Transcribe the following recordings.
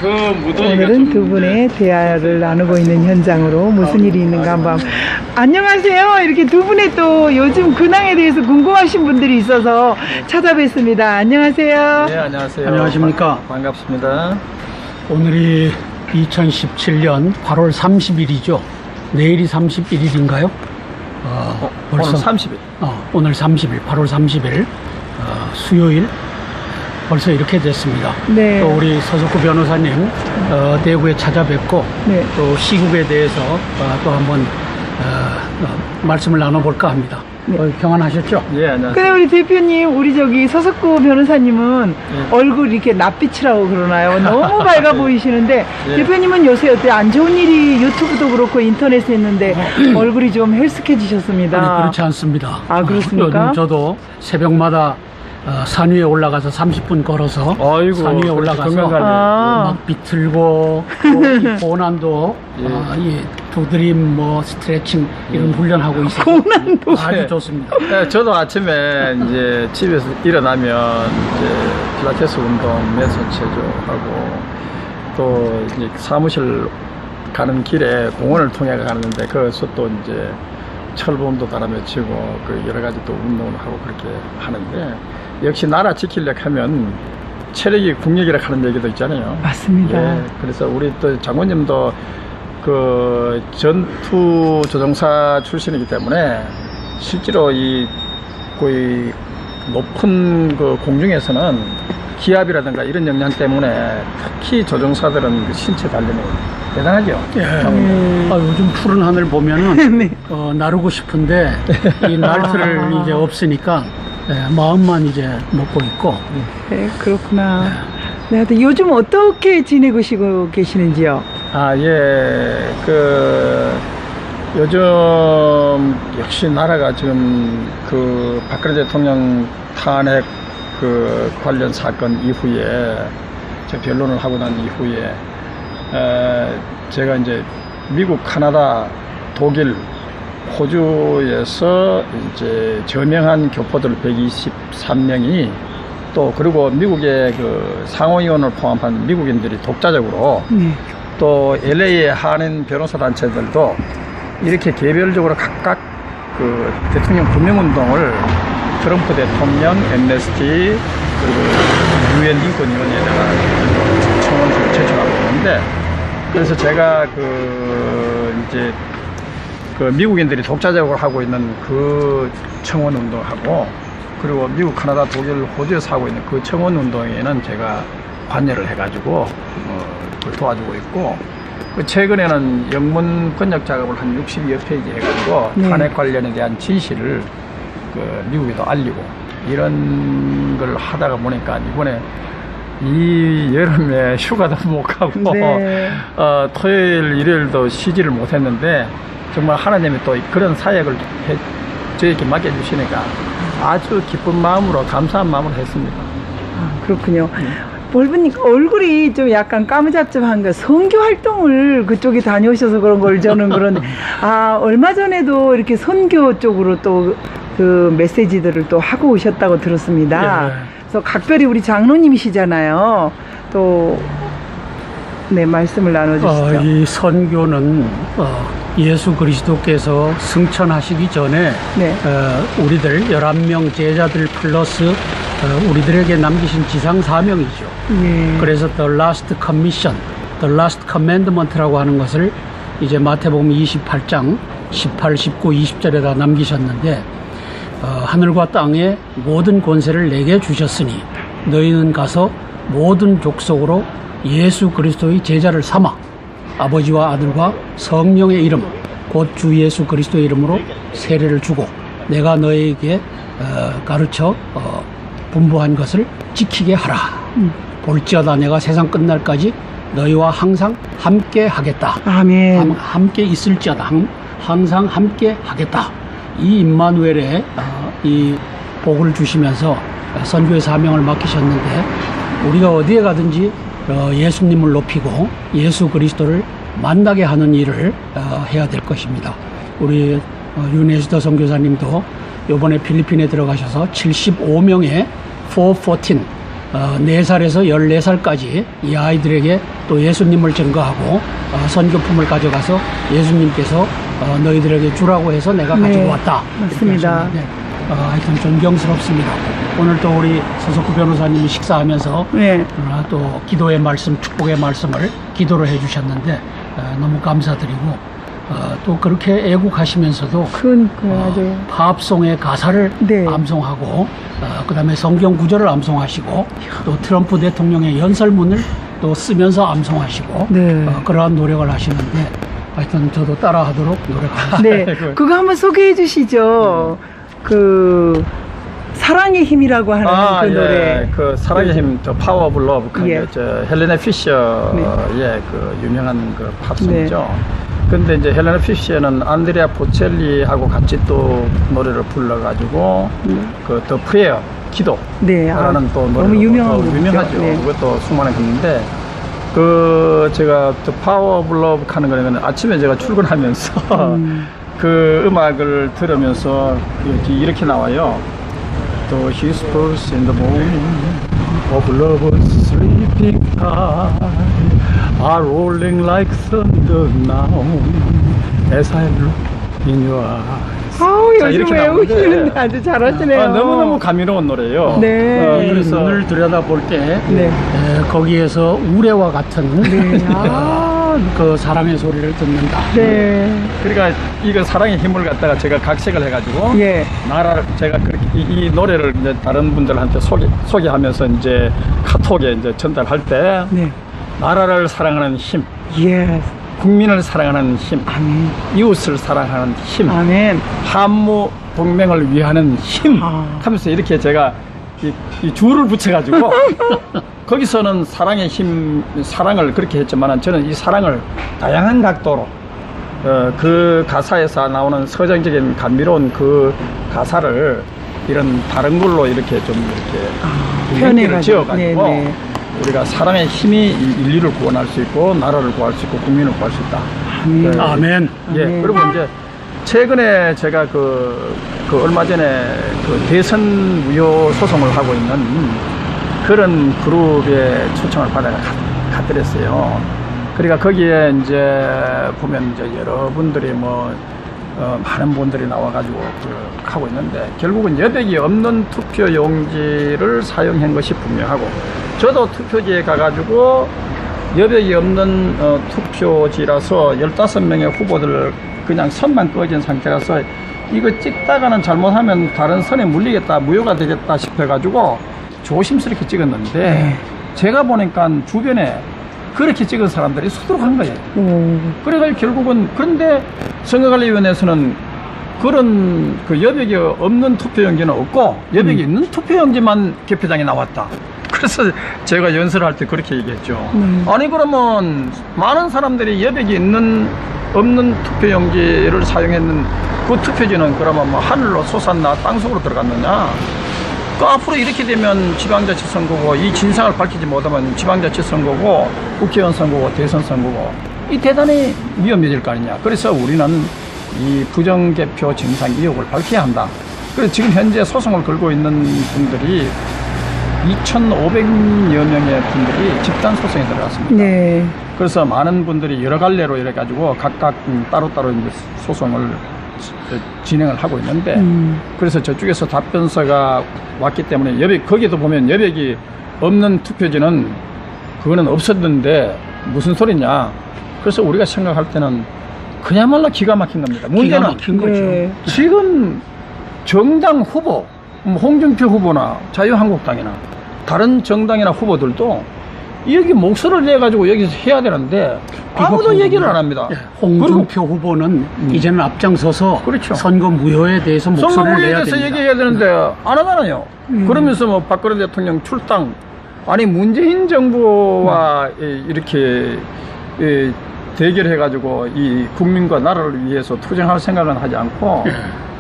그 무더위가 오늘은 두 분의 대화를 나누고 있는 현장으로 무슨 일이 있는가 한번. 안녕하세요. 이렇게 두 분의 또 요즘 근황에 대해서 궁금하신 분들이 있어서 찾아뵙습니다. 안녕하세요. 네, 안녕하세요. 안녕하십니까. 반갑습니다. 오늘이 2017년 8월 30일이죠. 내일이 31일인가요? 오늘 30일. 오늘 30일, 8월 30일, 수요일. 벌써 이렇게 됐습니다. 네. 또 우리 서석구 변호사님, 대구에 찾아뵙고, 네. 또 시국에 대해서 또 한번, 말씀을 나눠볼까 합니다. 네. 평안하셨죠? 예, 안녕하세요. 근데 우리 대표님, 우리 저기 서석구 변호사님은 얼굴 이렇게 낯빛이라고 그러나요? 너무 밝아 보이시는데, 예. 대표님은 요새 어때? 안 좋은 일이 유튜브도 그렇고 인터넷에 있는데 얼굴이 좀 헬스케지셨습니다. 아니, 그렇지 않습니다. 아, 그렇습니까? 요즘 저도 새벽마다 산 위에 올라가서 30분 걸어서 아이고, 산 위에 그렇게 올라가서 건강관리. 막 비틀고 또 고난도 예. 이 두드림 뭐 스트레칭 이런 훈련하고 있어서 고난도. 아주 네. 좋습니다. 네, 저도 아침에 이제 집에서 일어나면 이제 필라테스 운동, 매선 체조하고 또 이제 사무실 가는 길에 공원을 통해 가는데 거기서 또 이제 철봉도 달아맺히고 그 여러 가지 또 운동을 하고 그렇게 하는데 역시 나라 지키려고 하면 체력이 국력이라 하는 얘기도 있잖아요. 맞습니다. 예, 그래서 우리 또 장모님도 그 전투 조종사 출신이기 때문에 실제로 이 거의 높은 그 공중에서는 기압이라든가 이런 영향 때문에 특히 조종사들은 그 신체 단련이 대단하죠. 예. 요즘 푸른 하늘 보면은 네. 나르고 싶은데 이 날틀을 이제 없으니까 마음만 이제 먹고 있고 네, 그렇구나. 네, 하여튼 요즘 어떻게 지내고 계시는지요? 아, 예. 요즘 역시 나라가 지금 그 박근혜 대통령 탄핵 그 관련 사건 이후에 저 변론을 하고 난 이후에 제가 이제 미국, 카나다, 독일, 호주에서 이제 저명한 교포들 123명이 또 그리고 미국의 그 상호위원을 포함한 미국인들이 독자적으로 네. 또 LA의 한인 변호사 단체들도 이렇게 개별적으로 각각 그 대통령 구명운동을 트럼프 대통령, 엠네스티, 그리고 유엔 인권위원회에다가 청원서를 제출하고 있는데 그래서 제가 이제 그 미국인들이 독자적으로 하고 있는 그 청원 운동하고 그리고 미국, 카나다, 독일, 호주에서 하고 있는 그 청원 운동에는 제가 관여를 해가지고 그걸 도와주고 있고 최근에는 영문 번역 작업을 한 60여 페이지 해가지고 네. 탄핵 관련에 대한 진실을 미국에도 알리고 이런 걸 하다가 보니까 이번에 이 여름에 휴가도 못 가고 네. 토요일, 일요일도 쉬지를 못했는데 정말 하나님이 또 그런 사역을 저에게 맡겨주시니까 아주 기쁜 마음으로 감사한 마음으로 했습니다. 아, 그렇군요. 볼보니까 얼굴이 좀 약간 까무잡잡한 거 선교 활동을 그쪽에 다녀오셔서 그런 걸 저는 그런데 얼마 전에도 이렇게 선교 쪽으로 또 그 메시지들을 또 하고 오셨다고 들었습니다. 예. 그래서 각별히 우리 장로님이시잖아요. 또 네, 말씀을 나눠주시죠. 이 선교는 예수 그리스도께서 승천하시기 전에 네. 우리들 11명 제자들 플러스 우리들에게 남기신 지상 사명이죠. 예. 그래서 The Last Commission, The Last Commandment라고 하는 것을 이제 마태복음 28장 18, 19, 20절에다 남기셨는데 하늘과 땅의 모든 권세를 내게 주셨으니 너희는 가서 모든 족속으로 예수 그리스도의 제자를 삼아 아버지와 아들과 성령의 이름 곧 주 예수 그리스도의 이름으로 세례를 주고 내가 너희에게 가르쳐 분부한 것을 지키게 하라. 볼지어다 내가 세상 끝날까지 너희와 항상 함께 하겠다. 아멘. 함께 있을지어다. 항상 함께 하겠다. 이 임마누엘의 이 복을 주시면서 선교의 사명을 맡기셨는데 우리가 어디에 가든지 예수님을 높이고 예수 그리스도를 만나게 하는 일을 해야 될 것입니다. 우리 윤혜수도 선교사님도 이번에 필리핀에 들어가셔서 75명의 414 4살에서 14살까지 이 아이들에게 또 예수님을 증거하고 선교품을 가져가서 예수님께서 너희들에게 주라고 해서 내가 네, 가지고 왔다. 맞습니다. 하여튼 존경스럽습니다. 오늘 또 우리 서석구 변호사님이 식사하면서 네. 또 기도의 말씀, 축복의 말씀을 기도를 해주셨는데 너무 감사드리고 또 그렇게 애국하시면서도 맞아요. 팝송의 가사를 네. 암송하고 그다음에 성경 구절을 암송하시고 또 트럼프 대통령의 연설문을 또 쓰면서 암송하시고 네. 그러한 노력을 하시는데 하여튼 저도 따라하도록 노력하겠습니다. 네. 그거 한번 소개해 주시죠. 그 사랑의 힘이라고 하는 그 노래. 그 사랑의 힘, 더 파워 오브 러브, 예. 저 헬레나 피셔의 그 유명한 그 팝송이죠. 네. 근데 이제 헬레나 피셔는 안드레아 보첼리하고 같이 또 노래를 불러가지고 그 더 프레어, 기도. 네. 라는 또 노래가 너무 유명한 곡이죠. 유명하죠. 네. 그것도 수많은 곡인데 그 제가 더 파워 오브 러브 하는 거는 아침에 제가 출근하면서 그 음악을 들으면서 이렇게 나와요. The whispers in the morning of lovers sleeping high are rolling like thunder now as I look in your eyes. 아우, 자, 요즘 이렇게 외우시는데 나오는데 아주 잘하시네요. 너무너무 감미로운 노래예요. 네. 그래서 눈을 들여다볼 때 네. 거기에서 우레와 같은 네. 그 사랑의 소리를 듣는다. 네. 그러니까 이거 사랑의 힘을 갖다가 제가 각색을 해가지고 예. 나라를 제가 그렇게 이 노래를 이제 다른 분들한테 소개하면서 이제 카톡에 이제 전달할 때 네. 나라를 사랑하는 힘, 예. 국민을 사랑하는 힘, 아멘. 이웃을 사랑하는 힘, 아멘. 한무 동맹을 위하는 힘 하면서 이렇게 제가 이 줄을 붙여가지고 거기서는 사랑의 힘, 사랑을 그렇게 했지만 저는 이 사랑을 다양한 각도로 그 가사에서 나오는 서정적인 감미로운 그 가사를 이런 다른 걸로 이렇게 좀 이렇게 표현해가지고. 지어가지고 네, 네. 우리가 사랑의 힘이 이 인류를 구원할 수 있고 나라를 구할 수 있고 국민을 구할 수 있다. 아멘. 아멘. 예, 아멘. 그리고 이제 최근에 제가 그 얼마 전에 그 대선 무효 소송을 하고 있는 그런 그룹에 초청을 받아가 갔더랬어요. 그러니까 거기에 이제 보면 이제 여러분들이 많은 분들이 나와가지고 하고 있는데 결국은 여백이 없는 투표 용지를 사용한 것이 분명하고 저도 투표지에 가가지고 여백이 없는 투표지라서 15명의 후보들 그냥 선만 꺼진 상태라서 이거 찍다가는 잘못하면 다른 선에 물리겠다, 무효가 되겠다 싶어가지고 조심스럽게 찍었는데 제가 보니까 주변에 그렇게 찍은 사람들이 수두룩한 거예요. 그래서 결국은 그런데 선거관리위원회에서는 그런 그 여백이 없는 투표용지는 없고 여백이 있는 투표용지만 개표장에 나왔다. 그래서 제가 연설할 때 그렇게 얘기했죠. 아니 그러면 많은 사람들이 여백이 없는 투표용지를 사용했는 그 투표지는 그러면 뭐 하늘로 솟았나 땅속으로 들어갔느냐? 그 앞으로 이렇게 되면 지방자치 선거고 이 진상을 밝히지 못하면 지방자치 선거고 국회의원 선거고 대선 선거고 이 대단히 위험해질 거 아니냐. 그래서 우리는 이 부정개표 진상 의혹을 밝혀야 한다. 그래서 지금 현재 소송을 걸고 있는 분들이 2,500여 명의 분들이 집단 소송에 들어갔습니다. 네. 그래서 많은 분들이 여러 갈래로 이래 가지고 각각 따로따로 이제 소송을 진행을 하고 있는데 그래서 저쪽에서 답변서가 왔기 때문에 거기도 보면 여백이 없는 투표지는 그거는 없었는데 무슨 소리냐. 그래서 우리가 생각할 때는 그야말로 기가 막힌 겁니다. 기가 문제는 막힌 거죠. 네. 지금 정당 후보, 홍준표 후보나 자유한국당이나 다른 정당이나 후보들도 여기 목소리를 내가지고 여기서 해야 되는데 아무도 얘기를 안 합니다. 홍준표 후보는 이제는 앞장서서 그렇죠. 선거 무효에 대해서 목소리를 선거에 내야 대해서 됩니다. 얘기해야 되는데 안 하잖아요. 그러면서 뭐 박근혜 대통령 출당, 아니 문재인 정부와 이렇게 대결해가지고 이 국민과 나라를 위해서 투쟁할 생각은 하지 않고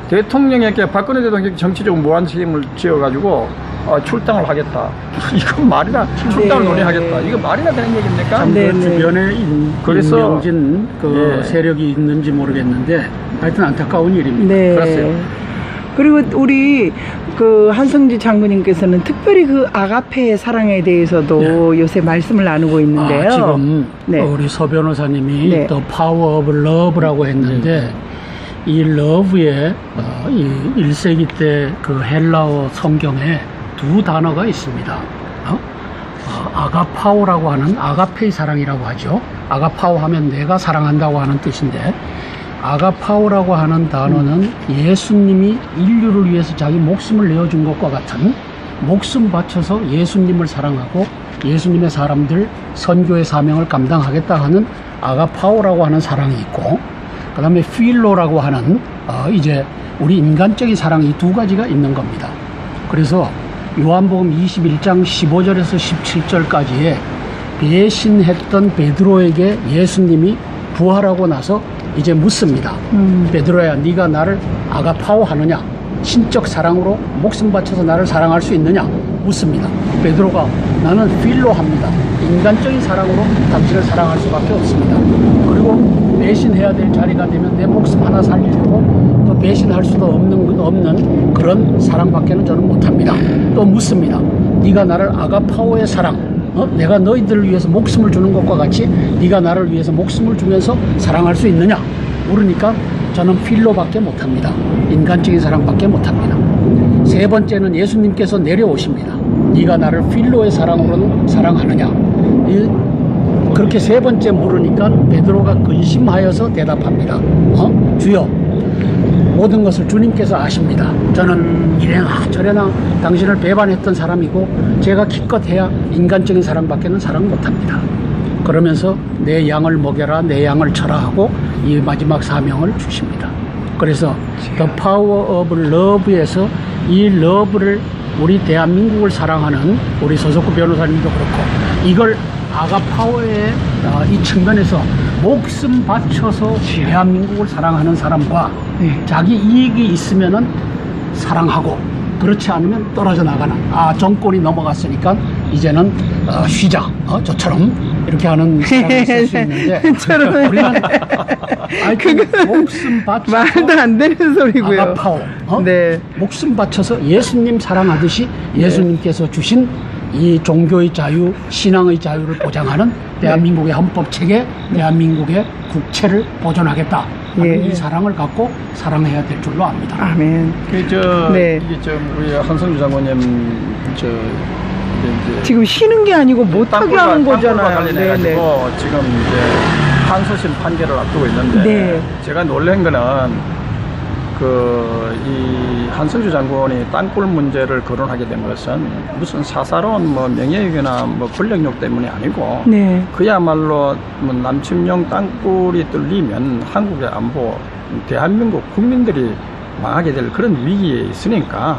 대통령에게 박근혜 대통령 정치적으로 무한 책임을 지어가지고 출당을 하겠다. 이건 말이나 출당을 네. 논의하겠다. 이거 말이나 되는 얘기입니까? 참 네, 그 네. 주변에 그래서- 인명진 그 예. 세력이 있는지 모르겠는데 하여튼 안타까운 일입니다. 네. 그렇어요. 그리고 우리 그 한성주 장군님께서는 특별히 그 아가페의 사랑에 대해서도 요새 말씀을 나누고 있는데요. 지금 네. 우리 서 변호사님이 네. The Power of Love라고 했는데 이 love의 이 1세기 때 그 헬라어 성경에 두 단어가 있습니다. 아가파오라고 하는 아가페의 사랑이라고 하죠. 아가파오 하면 내가 사랑한다고 하는 뜻인데 아가파오라고 하는 단어는 예수님이 인류를 위해서 자기 목숨을 내어준 것과 같은 목숨 바쳐서 예수님을 사랑하고 예수님의 사람들 선교의 사명을 감당하겠다 하는 아가파오라고 하는 사랑이 있고 그 다음에 필로라고 하는 이제 우리 인간적인 사랑 이 두 가지가 있는 겁니다. 그래서 요한복음 21장 15절에서 17절까지에 배신했던 베드로에게 예수님이 부활하고 나서 이제 묻습니다. 베드로야, 네가 나를 아가파오 하느냐? 신적 사랑으로 목숨 바쳐서 나를 사랑할 수 있느냐? 묻습니다. 베드로가 나는 필로 합니다. 인간적인 사랑으로 당신을 사랑할 수밖에 없습니다. 그리고 배신해야 될 자리가 되면 내 목숨 하나 살리려고 또 배신할 수도 없는 그런 사랑밖에는 저는 못합니다. 또 묻습니다. 네가 나를 아가파오의 사랑, 내가 너희들을 위해서 목숨을 주는 것과 같이 네가 나를 위해서 목숨을 주면서 사랑할 수 있느냐? 물으니까 저는 필로밖에 못합니다. 인간적인 사랑밖에 못합니다. 세 번째는 예수님께서 내려오십니다. 네가 나를 필로의 사랑으로는 사랑하느냐? 그렇게 세 번째 물으니까 베드로가 근심하여서 대답합니다. 주여, 모든 것을 주님께서 아십니다. 저는 이래나 저래나 당신을 배반했던 사람이고 제가 기껏해야 인간적인 사랑밖에는 사랑 못합니다. 그러면서 내 양을 먹여라, 내 양을 쳐라 하고 이 마지막 사명을 주십니다. 그래서 The Power of Love에서 이 러브를 우리 대한민국을 사랑하는 우리 서석구 변호사님도 그렇고 이걸 아가파오의 이 측면에서 목숨 바쳐서 대한민국을 사랑하는 사람과 자기 이익이 있으면은 사랑하고 그렇지 않으면 떨어져 나가는 정권이 넘어갔으니까 이제는 쉬자 저처럼 이렇게 하는 사람이 있을 수 있는데 우리는 목숨 바쳐서 말도 안 되는 소리고요. 아가파오 네. 목숨 바쳐서 예수님 사랑하듯이 예수님께서 주신 이 종교의 자유, 신앙의 자유를 보장하는 대한민국의 헌법체계, 대한민국의 국채를 보존하겠다 하는 이 사랑을 갖고 사랑해야 될 줄로 압니다. 아멘. 이게 우리 한성주 장관님 이제 지금 쉬는 게 아니고 못하게 하는 거잖아요. 관련해가지고 지금 이제 항소심 판결을 앞두고 있는데 제가 놀란 거는 이 한성주 장관이 땅굴 문제를 거론하게 된 것은 무슨 사사로운 명예욕이나 권력욕 때문이 아니고 그야말로 남침용 땅굴이 뚫리면 한국의 안보, 대한민국 국민들이 망하게 될 그런 위기에 있으니까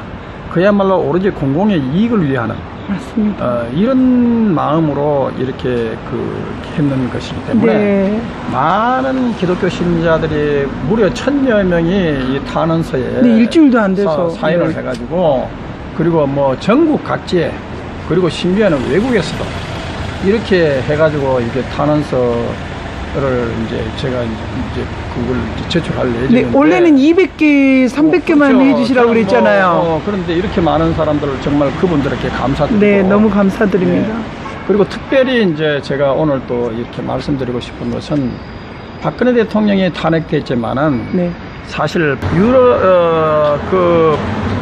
그야말로 오로지 공공의 이익을 위하는 맞습니다. 이런 마음으로 이렇게 했는 것이기 때문에 많은 기독교 신자들이 무려 1000여 명이 이 탄원서에 일주일도 안 돼서 사인을 해가지고 그리고 전국 각지에 그리고 심지어는 외국에서도 이렇게 해가지고 이게 탄원서를 이제 제가 이제 그걸 제출할 예정인데 원래는 200개, 300개만 그렇죠. 해주시라고 그랬잖아요. 그런데 이렇게 많은 사람들을 정말 그분들에게 감사드리고 너무 감사드립니다. 그리고 특별히 이제 제가 오늘 또 이렇게 말씀드리고 싶은 것은 박근혜 대통령이 탄핵됐지만은 사실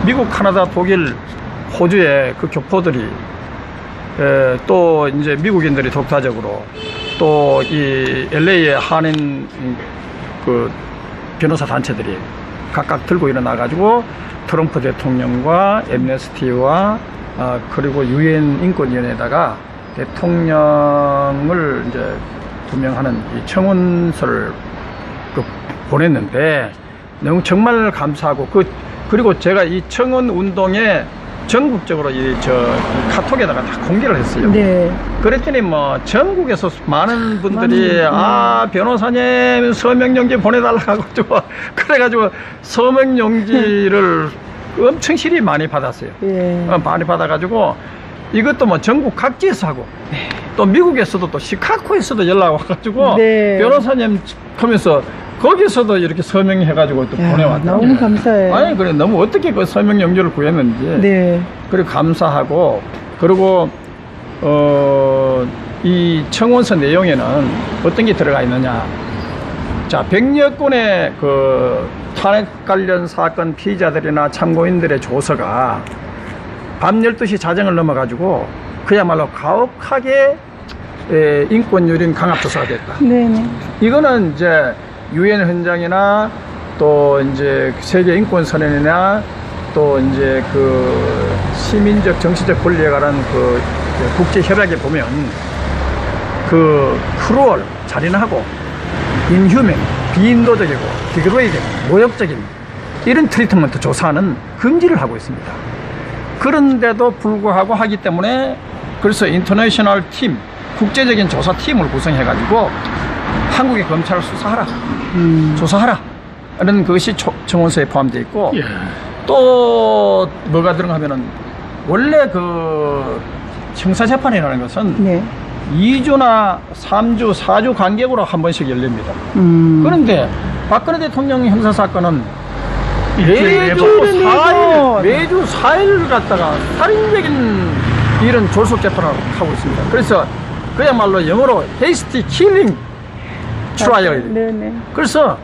미국, 카나다, 독일, 호주의 그 교포들이 또 이제 미국인들이 독자적으로 또 이 LA의 한인 변호사 단체들이 각각 들고 일어나 가지고 트럼프 대통령과 엠네스티와 그리고 유엔 인권위원회에다가 대통령을 이제 두명하는 이 청원서를 보냈는데 너무 정말 감사하고 그리고 제가 이 청원 운동에 전국적으로 이 카톡에다가 다 공개를 했어요. 그랬더니 전국에서 많은 분들이 변호사님 서명용지 보내달라고 그래가지고 서명용지를 엄청 많이 받았어요. 많이 받아가지고 이것도 전국 각지에서 하고 또 미국에서도 또 시카고에서도 연락 와가지고 변호사님 하면서 거기서도 이렇게 서명해가지고 또 야, 보내왔다. 너무 감사해요. 아니 그래 너무 어떻게 그 서명 영주를 구했는지. 네. 그리고 감사하고 그리고 이 청원서 내용에는 어떤 게 들어가 있느냐. 자, 100여 건의 그 탄핵 관련 사건 피의자들이나 참고인들의 조서가 밤 12시 자정을 넘어가지고 그야말로 가혹하게 인권유린 강압조사가 됐다. 네네. 이거는 이제 유엔 헌장이나 또 이제 세계 인권선언이나 또 이제 그 시민적 정치적 권리에 관한 그 국제 협약에 보면 그 크루얼 잔인하고 인휴먼 비인도적이고 디그레이딩 모욕적인 이런 트리트먼트 조사는 금지를 하고 있습니다. 그런데도 불구하고 하기 때문에 그래서 인터내셔널 팀 국제적인 조사팀을 구성해가지고 한국의 검찰을 수사하라, 조사하라 하는 것이 청원서에 포함되어 있고 예. 또 뭐가 들어가 하면은 원래 그 형사재판이라는 것은 네. 2주나 3주, 4주 간격으로 한 번씩 열립니다. 그런데 박근혜 대통령 형사사건은 매주 4일 갖다가 살인적인 이런 졸속재판을 하고 있습니다. 그래서 그야말로 영어로 hasty killing trial. 네네. 그래서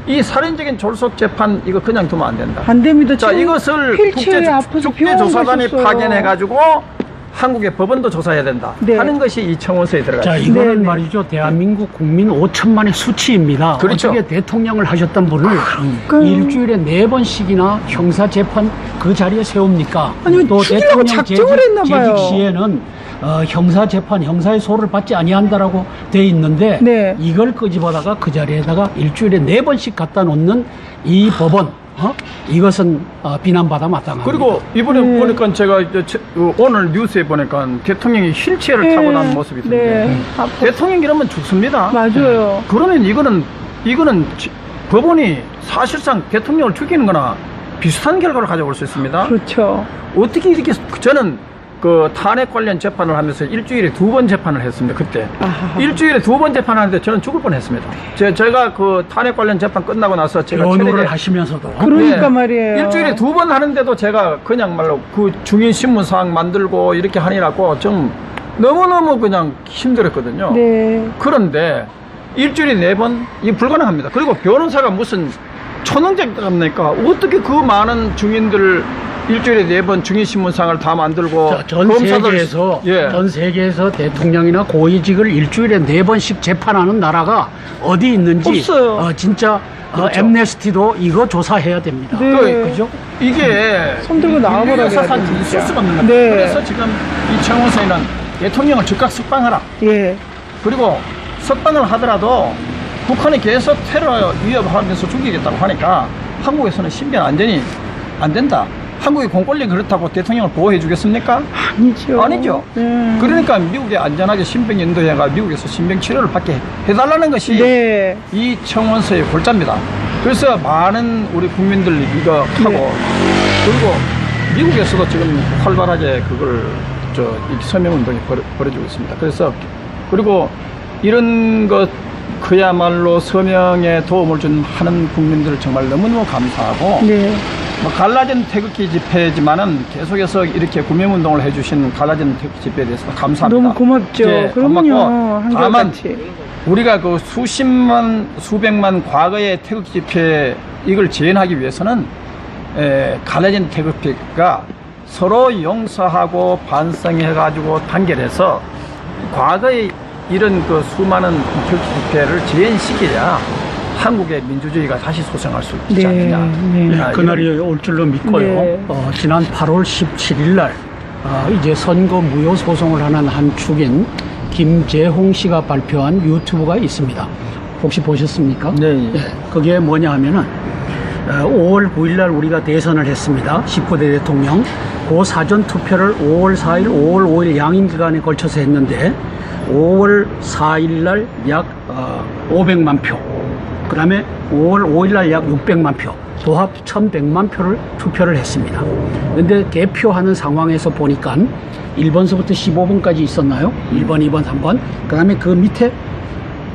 이 살인적인 졸속재판 이거 그냥 두면 안 된다. 안 됩니다. 자, 이것을 휠체어에 아파서 병원 국제조사단이 가셨어요. 파견해가지고 한국의 법원도 조사해야 된다 네. 하는 것이 이 청원서에 들어가 자, 있습니다. 이거는 네네. 말이죠. 대한민국 국민 5천만의 수치입니다. 그렇죠. 어떻게 대통령을 하셨던 분을 일주일에 4번씩이나 형사재판 그 자리에 세웁니까? 아니, 또 죽이려고 대통령 작정을 했나 봐요. 재직 시에는 형사재판, 형사의 소를 받지 아니한다라고 돼 있는데 네. 이걸 끄집어다가 그 자리에다가 일주일에 4번씩 갖다 놓는 이 법원, 이것은 비난받아 마땅합니다. 그리고 이번에 보니까 제가 오늘 뉴스에 보니까 대통령이 휠체어를 타고 나는 모습이 있던데 네. 대통령 이러면 죽습니다. 맞아요. 그러면 이거는 법원이 사실상 대통령을 죽이는 거나 비슷한 결과를 가져올 수 있습니다. 그렇죠. 어떻게 이렇게 저는 그 탄핵 관련 재판을 하면서 일주일에 2번 재판을 했습니다. 그때 아하하. 일주일에 2번 재판하는데 저는 죽을 뻔했습니다. 제가 그 탄핵 관련 재판 끝나고 나서 제가 변호를 체력에 하시면서도 그러니까 네. 말이에요. 일주일에 2번 하는데도 제가 그냥 말로 그 중인 신문사항 만들고 이렇게 하느라고 좀 너무너무 그냥 힘들었거든요. 네. 그런데 일주일에 4번 이 불가능합니다. 그리고 변호사가 무슨 초능력입니까? 어떻게 그 많은 중인들 일주일에 4번 중인신문상을 다 만들고 자, 전 세계에서 예. 전 세계에서 대통령이나 고위직을 일주일에 4번씩 재판하는 나라가 어디 있는지 없어요. 진짜 그렇죠. 엠네스티도 이거 조사해야 됩니다. 네. 그죠? 이게 손 들고 나와버려야 역사상 돼요, 있을 진짜. 수가 없는 겁니다. 네. 그래서 지금 이 청원서에는 대통령을 즉각 석방하라. 예. 그리고 석방을 하더라도 북한이 계속 테러 위협하면서 죽이겠다고 하니까 한국에서는 신변 안전이 안 된다. 한국의 공권력이 그렇다고 대통령을 보호해 주겠습니까? 아니죠. 아니죠. 그러니까 미국에 안전하게 신병 인도해가 미국에서 신병 치료를 받게 해달라는 것이 네. 이 청원서의 골자입니다. 그래서 많은 우리 국민들이 이거 하고 그리고 미국에서도 지금 활발하게 그걸 이 서명운동이 벌어지고 있습니다. 그래서 그리고 이런 것 그야말로 서명에 도움을 하는 국민들을 정말 너무너무 감사하고 네. 뭐 갈라진 태극기 집회지만은 계속해서 이렇게 구명운동을 해주신 갈라진 태극기 집회에 대해서 감사합니다. 너무 고맙죠. 예, 그럼요. 고맙고 다만 한결같이. 우리가 그 수십만 수백만 과거의 태극기 집회 이걸 재현하기 위해서는 갈라진 태극기가 서로 용서하고 반성해가지고 단결해서 과거의 이런 그 수많은 태극기 집회를 재현시켜야 한국의 민주주의가 다시 소생할 수 있지 네, 않느냐. 네. 아, 그날이 올 줄로 믿고요. 네. 지난 8월 17일 날 이제 선거 무효 소송을 하는 한 축인 김재홍 씨가 발표한 유튜브가 있습니다. 혹시 보셨습니까? 네. 그게 뭐냐 하면은 5월 9일 날 우리가 대선을 했습니다. 19대 대통령. 그 사전 투표를 5월 4일, 5월 5일 양인 기간에 걸쳐서 했는데 5월 4일 날 약 500만 표. 그 다음에 5월 5일 날 약 600만 표. 도합 1100만 표를 투표를 했습니다. 근데 개표하는 상황에서 보니까 1번서부터 15번까지 있었나요? 1번, 2번, 3번. 그 다음에 그 밑에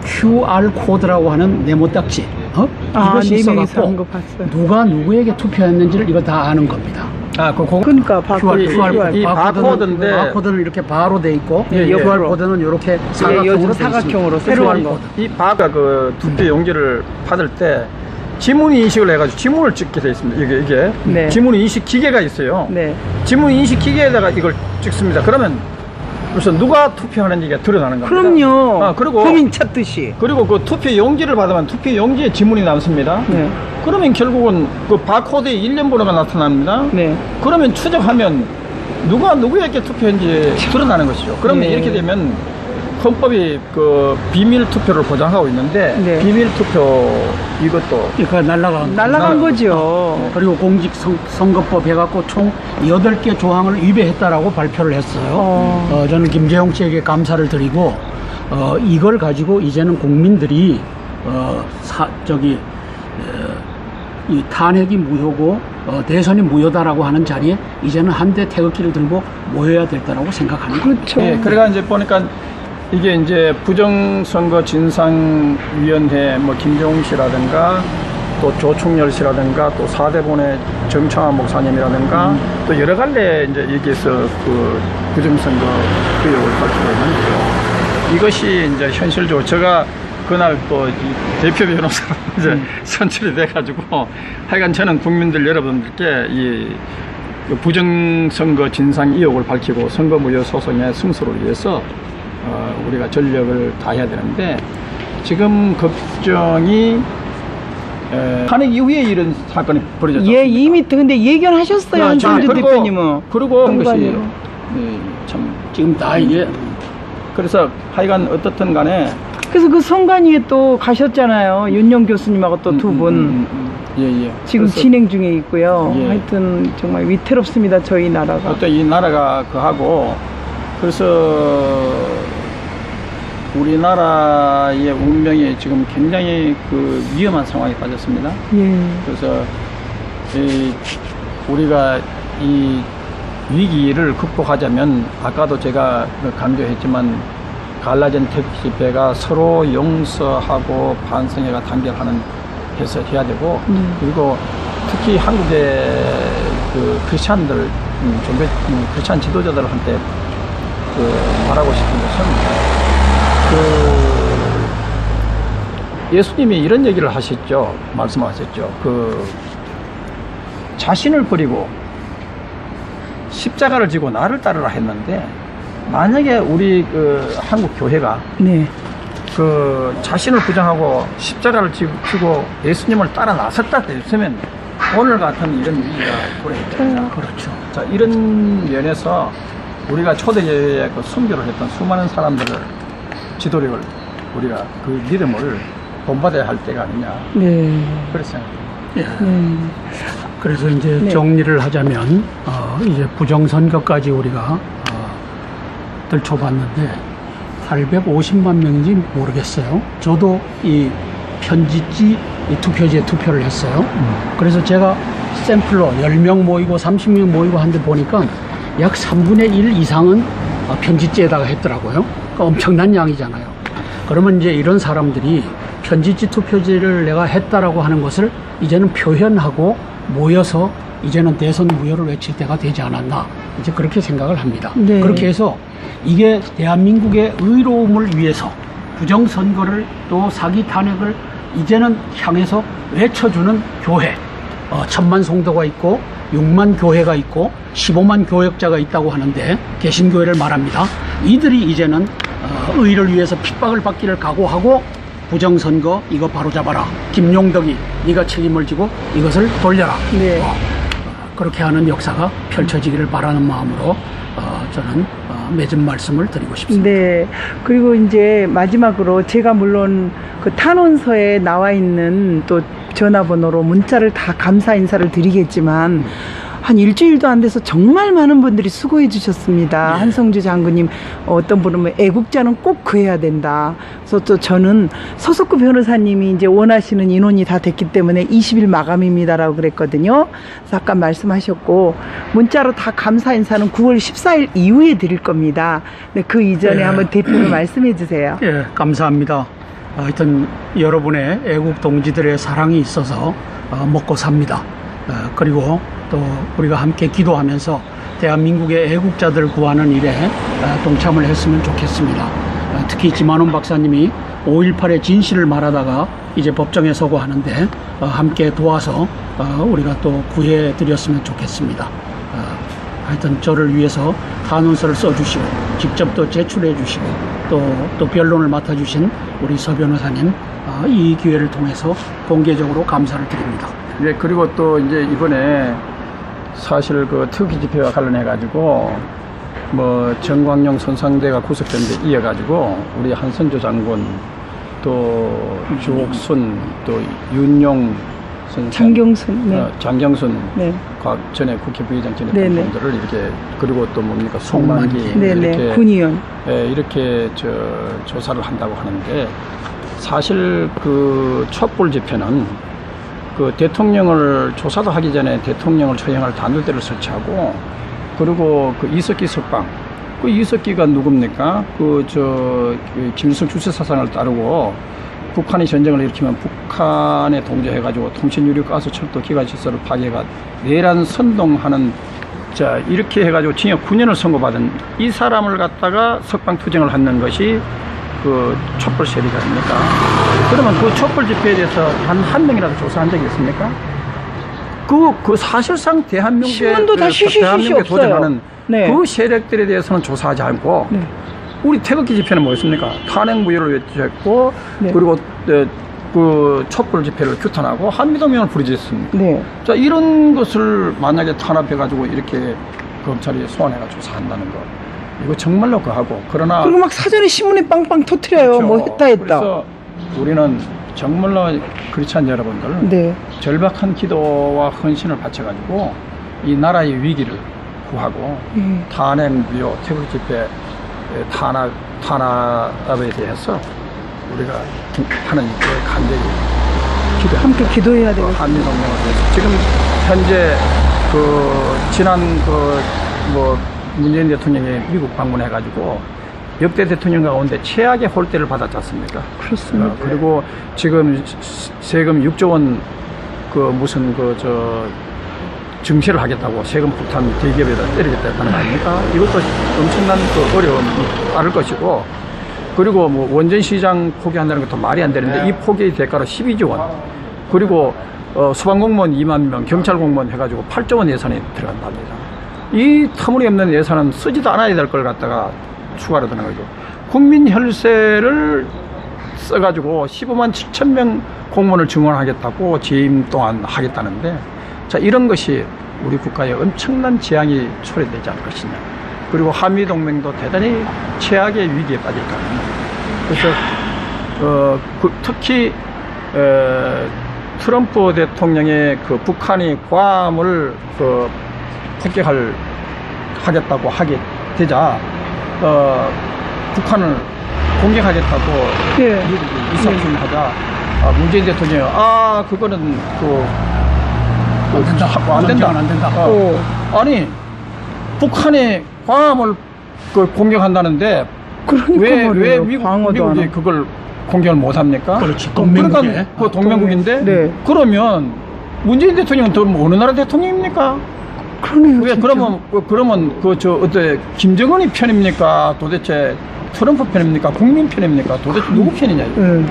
QR 코드라고 하는 네모딱지. 이것이 네 명이서 한 있어갖고 거 봤어요. 누가 누구에게 투표했는지를 이거 다 아는 겁니다. 그러니까 이 바코드인데 바코드는 이렇게 바로 돼 있고 예, 예. QR 코드는 이렇게 사각형으로 돼 사각형으로 있습니다. 새로운 QR 거. 코드. 이 바가 그 투표 용지를 받을 때 지문 인식을 해가지고 지문을 찍게 돼 있습니다. 이게 네. 지문 인식 기계가 있어요. 네. 지문 인식 기계에다가 이걸 찍습니다. 그러면 그래서 누가 투표하는지가 드러나는 겁니다. 그럼요. 그리고 국민 찾듯이. 그리고 그 투표 용지를 받으면 투표 용지에 지문이 남습니다. 네. 그러면 결국은 그 바코드에 일련 번호가 나타납니다. 네. 그러면 추적하면 누가 누구에게 투표했는지 드러나는 것이죠. 그러면 네. 이렇게 되면 헌법이 그 비밀 투표를 보장하고 있는데 네. 비밀 투표 이것도 이거 날라간 날라간 거죠. 그리고 공직선거법 해갖고 총 8개 조항을 위배했다라고 발표를 했어요. 저는 김재용 씨에게 감사를 드리고 이걸 가지고 이제는 국민들이 이 탄핵이 무효고 대선이 무효다라고 하는 자리에 이제는 한대 태극기를 들고 모여야 될 거라고 생각하는 거예요. 그렇죠. 예, 그래가 이제 보니까 이게 이제 부정선거 진상위원회 뭐 김종웅 씨라든가 또 조충렬 씨라든가 또 사대본의 정창환 목사님이라든가 또 여러 갈래 이제 여기에서 그 부정선거 의혹을 밝히고 있는데요. 이것이 이제 현실적으로 제가 그날 또 이 대표 변호사로 이제 선출이 돼가지고 하여간 저는 국민들 여러분들께 이 부정선거 진상 의혹을 밝히고 선거무효 소송의 승소를 위해서 우리가 전력을 다해야 되는데 지금 걱정이 탄핵 이후에 이런 사건이 벌어졌죠. 예, 이미 근데 예견하셨어요, 한성주 대표님은. 그리고 것이 공간으로. 참 지금 다 이게 그래서 하여간 어떻든 간에 그래서 그 선관위에 또 가셨잖아요. 윤영 교수님하고 또 두 분. 예. 지금 그래서 진행 중에 있고요. 예. 하여튼 정말 위태롭습니다, 저희 나라가. 어떤 이 나라가 그하고 그래서 우리나라의 운명이 지금 굉장히 그 위험한 상황에 빠졌습니다. 예. 그래서 우리가 이 위기를 극복하자면 아까도 제가 강조했지만 갈라진 태극기 집회가 서로 용서하고 반성회가 단결하는 해서 해야 되고 그리고 특히 한국의 그 크리스찬들 종교 크리스찬 지도자들한테 그 말하고 싶은 것은 그 예수님이 이런 얘기를 하셨죠. 말씀하셨죠. 그 자신을 버리고 십자가를 지고 나를 따르라 했는데 만약에 우리 그 한국 교회가 네. 그 자신을 부정하고 십자가를 지고 예수님을 따라 나섰다 했으면 오늘 같은 이런 위기가 불행했죠. 그렇죠. 자, 이런 면에서 우리가 초대교회에 그 선교를 했던 수많은 사람들을 지도력을 우리가 그 믿음을 본받아야 할 때가 아니냐. 네. 그랬어요. 예. 네. 그래서 이제 네. 정리를 하자면 이제 부정선거까지 우리가 들춰봤는데 850만 명인지 모르겠어요. 저도 이 편지지 이 투표지에 투표를 했어요. 그래서 제가 샘플로 10명 모이고 30명 모이고 한데 보니까 약 3분의 1 이상은 편지지에다가 했더라고요. 그러니까 엄청난 양이잖아요. 그러면 이제 이런 사람들이 편지지 투표지를 내가 했다라고 하는 것을 이제는 표현하고 모여서 이제는 대선 무효를 외칠 때가 되지 않았나 이제 그렇게 생각을 합니다. 네. 그렇게 해서 이게 대한민국의 의로움을 위해서 부정선거를 또 사기 탄핵을 이제는 향해서 외쳐주는 교회 1000만 성도가 있고 6만 교회가 있고 15만 교역자가 있다고 하는데 개신교회를 말합니다. 이들이 이제는 의를 위해서 핍박을 받기를 각오하고 부정선거 이거 바로잡아라. 김용덕이 네가 책임을 지고 이것을 돌려라. 네. 그렇게 하는 역사가 펼쳐지기를 바라는 마음으로 저는 맺은 말씀을 드리고 싶습니다. 네. 그리고 이제 마지막으로 제가 물론 그 탄원서에 나와 있는 또 전화번호로 문자를 다 감사 인사를 드리겠지만 한 일주일도 안 돼서 정말 많은 분들이 수고해 주셨습니다. 네. 한성주 장군님, 어떤 분은 뭐 애국자는 꼭 구해야 된다. 그래서 또 저는 서석구 변호사님이 이제 원하시는 인원이 다 됐기 때문에 20일 마감입니다라고 그랬거든요. 그래서 아까 말씀하셨고 문자로 다 감사 인사는 9월 14일 이후에 드릴 겁니다. 네, 그 이전에 네. 한번 대표로 말씀해 주세요. 예, 감사합니다. 하여튼 여러분의 애국 동지들의 사랑이 있어서 먹고 삽니다. 그리고 또 우리가 함께 기도하면서 대한민국의 애국자들 구하는 일에 동참을 했으면 좋겠습니다. 특히 지만원 박사님이 5.18의 진실을 말하다가 이제 법정에 서고 하는데 함께 도와서 우리가 또 구해 드렸으면 좋겠습니다. 하여튼 저를 위해서 한원서를 써주시고 직접 또 제출해 주시고 또 변론을 맡아주신 우리 서 변호사님 이 기회를 통해서 공개적으로 감사를 드립니다. 네, 그리고 또 이제 이번에 사실 그 태극기 집회와 관련해 가지고 뭐 정광용 선상대가 구속된 데 이어 가지고 우리 한선조 장군 또 주옥순 또 윤용 선생 장경순, 네. 장경순 네. 전에 국회 부의장 전에 네네. 분들을 이렇게 그리고 또 뭡니까 송만기 네네. 이렇게 군의원. 이렇게 조사를 한다고 하는데 사실 그 촛불 집회는 그 대통령을 조사도 하기 전에 대통령을 처형할 단두대를 설치하고 그리고 그 이석기 석방 그 이석기가 누굽니까? 김일성 주체 사상을 따르고 북한이 전쟁을 일으키면 북한에 동조해가지고 통신유류, 가스, 철도, 기관시설을 파괴가 내란 선동하는 이렇게 해가지고 징역 9년을 선고받은 이 사람을 갖다가 석방투쟁을 하는 것이 그 촛불 세력 아닙니까? 그러면 그 촛불 집회에 대해서 한 명이라도 조사한 적이 있습니까? 그 사실상 대한민국에 신문도 다 시시시시 없어요. 도전하는 네. 그 세력들에 대해서는 조사하지 않고 네. 우리 태극기 집회는 뭐였습니까? 탄핵무효를 외쳤고 네. 그리고 그 촛불 집회를 규탄하고 한미동맹을 부르짖었습니다. 네. 자, 이런 것을 만약에 탄압해가지고 이렇게 검찰이 소환해가 조사한다는 거 이거 정말로 그하고 그러나 그리고 막 사전에 신문에 빵빵 터트려요. 그렇죠. 뭐 했다. 그래서 우리는 정말로 크리스찬 여러분들 네. 절박한 기도와 헌신을 바쳐가지고 이 나라의 위기를 구하고 탄핵무효 태극기 집회 탄압에 대해서 우리가 하나님께 간절히 함께 기도해야 되겠어요. 한미동맹을 위해서 지금 현재 지난 문재인 대통령이 미국 방문해가지고 역대 대통령 가운데 최악의 홀대를 받았지 않습니까? 그렇습니다. 그리고 지금 세금 6조 원 증세를 하겠다고 세금 폭탄 대기업에다 때리겠다는 거 아닙니까? 이것도 엄청난 어려움이 따를 것이고 그리고 뭐 원전 시장 포기한다는 것도 말이 안 되는데 이 포기의 대가로 12조 원 그리고 소방공무원 2만 명 경찰 공무원 해가지고 8조 원 예산이 들어간답니다. 이 터무니없는 예산은 쓰지도 않아야 될 걸 갖다가 추가로 드는 거죠. 국민 혈세를 써가지고 15만 7천 명 공무원을 증원하겠다고 재임 동안 하겠다는데 자, 이런 것이 우리 국가에 엄청난 재앙이 초래되지 않을 것이냐. 그리고 한미동맹도 대단히 최악의 위기에 빠질 겁니다. 그래서, 특히, 트럼프 대통령의 북한이 괌을 하겠다고 하게 되자, 북한을 공격하겠다고 네. 이사표를 하자, 문재인 대통령이, 그거는 안 된다. 안 된다. 안 된다. 아니 북한이 괌을 공격한다는데 그러니까 왜 방어도 미국이 안 그걸 공격을 못 합니까? 그렇지. 동맹국에. 그러니까 그 동맹국인데 네. 그러면 문재인 대통령은 또 어느 나라 대통령입니까? 그러네요. 왜 진짜. 그러면 김정은이 편입니까? 도대체 트럼프 편입니까? 국민 편입니까? 도대체 누구 편이냐? 네.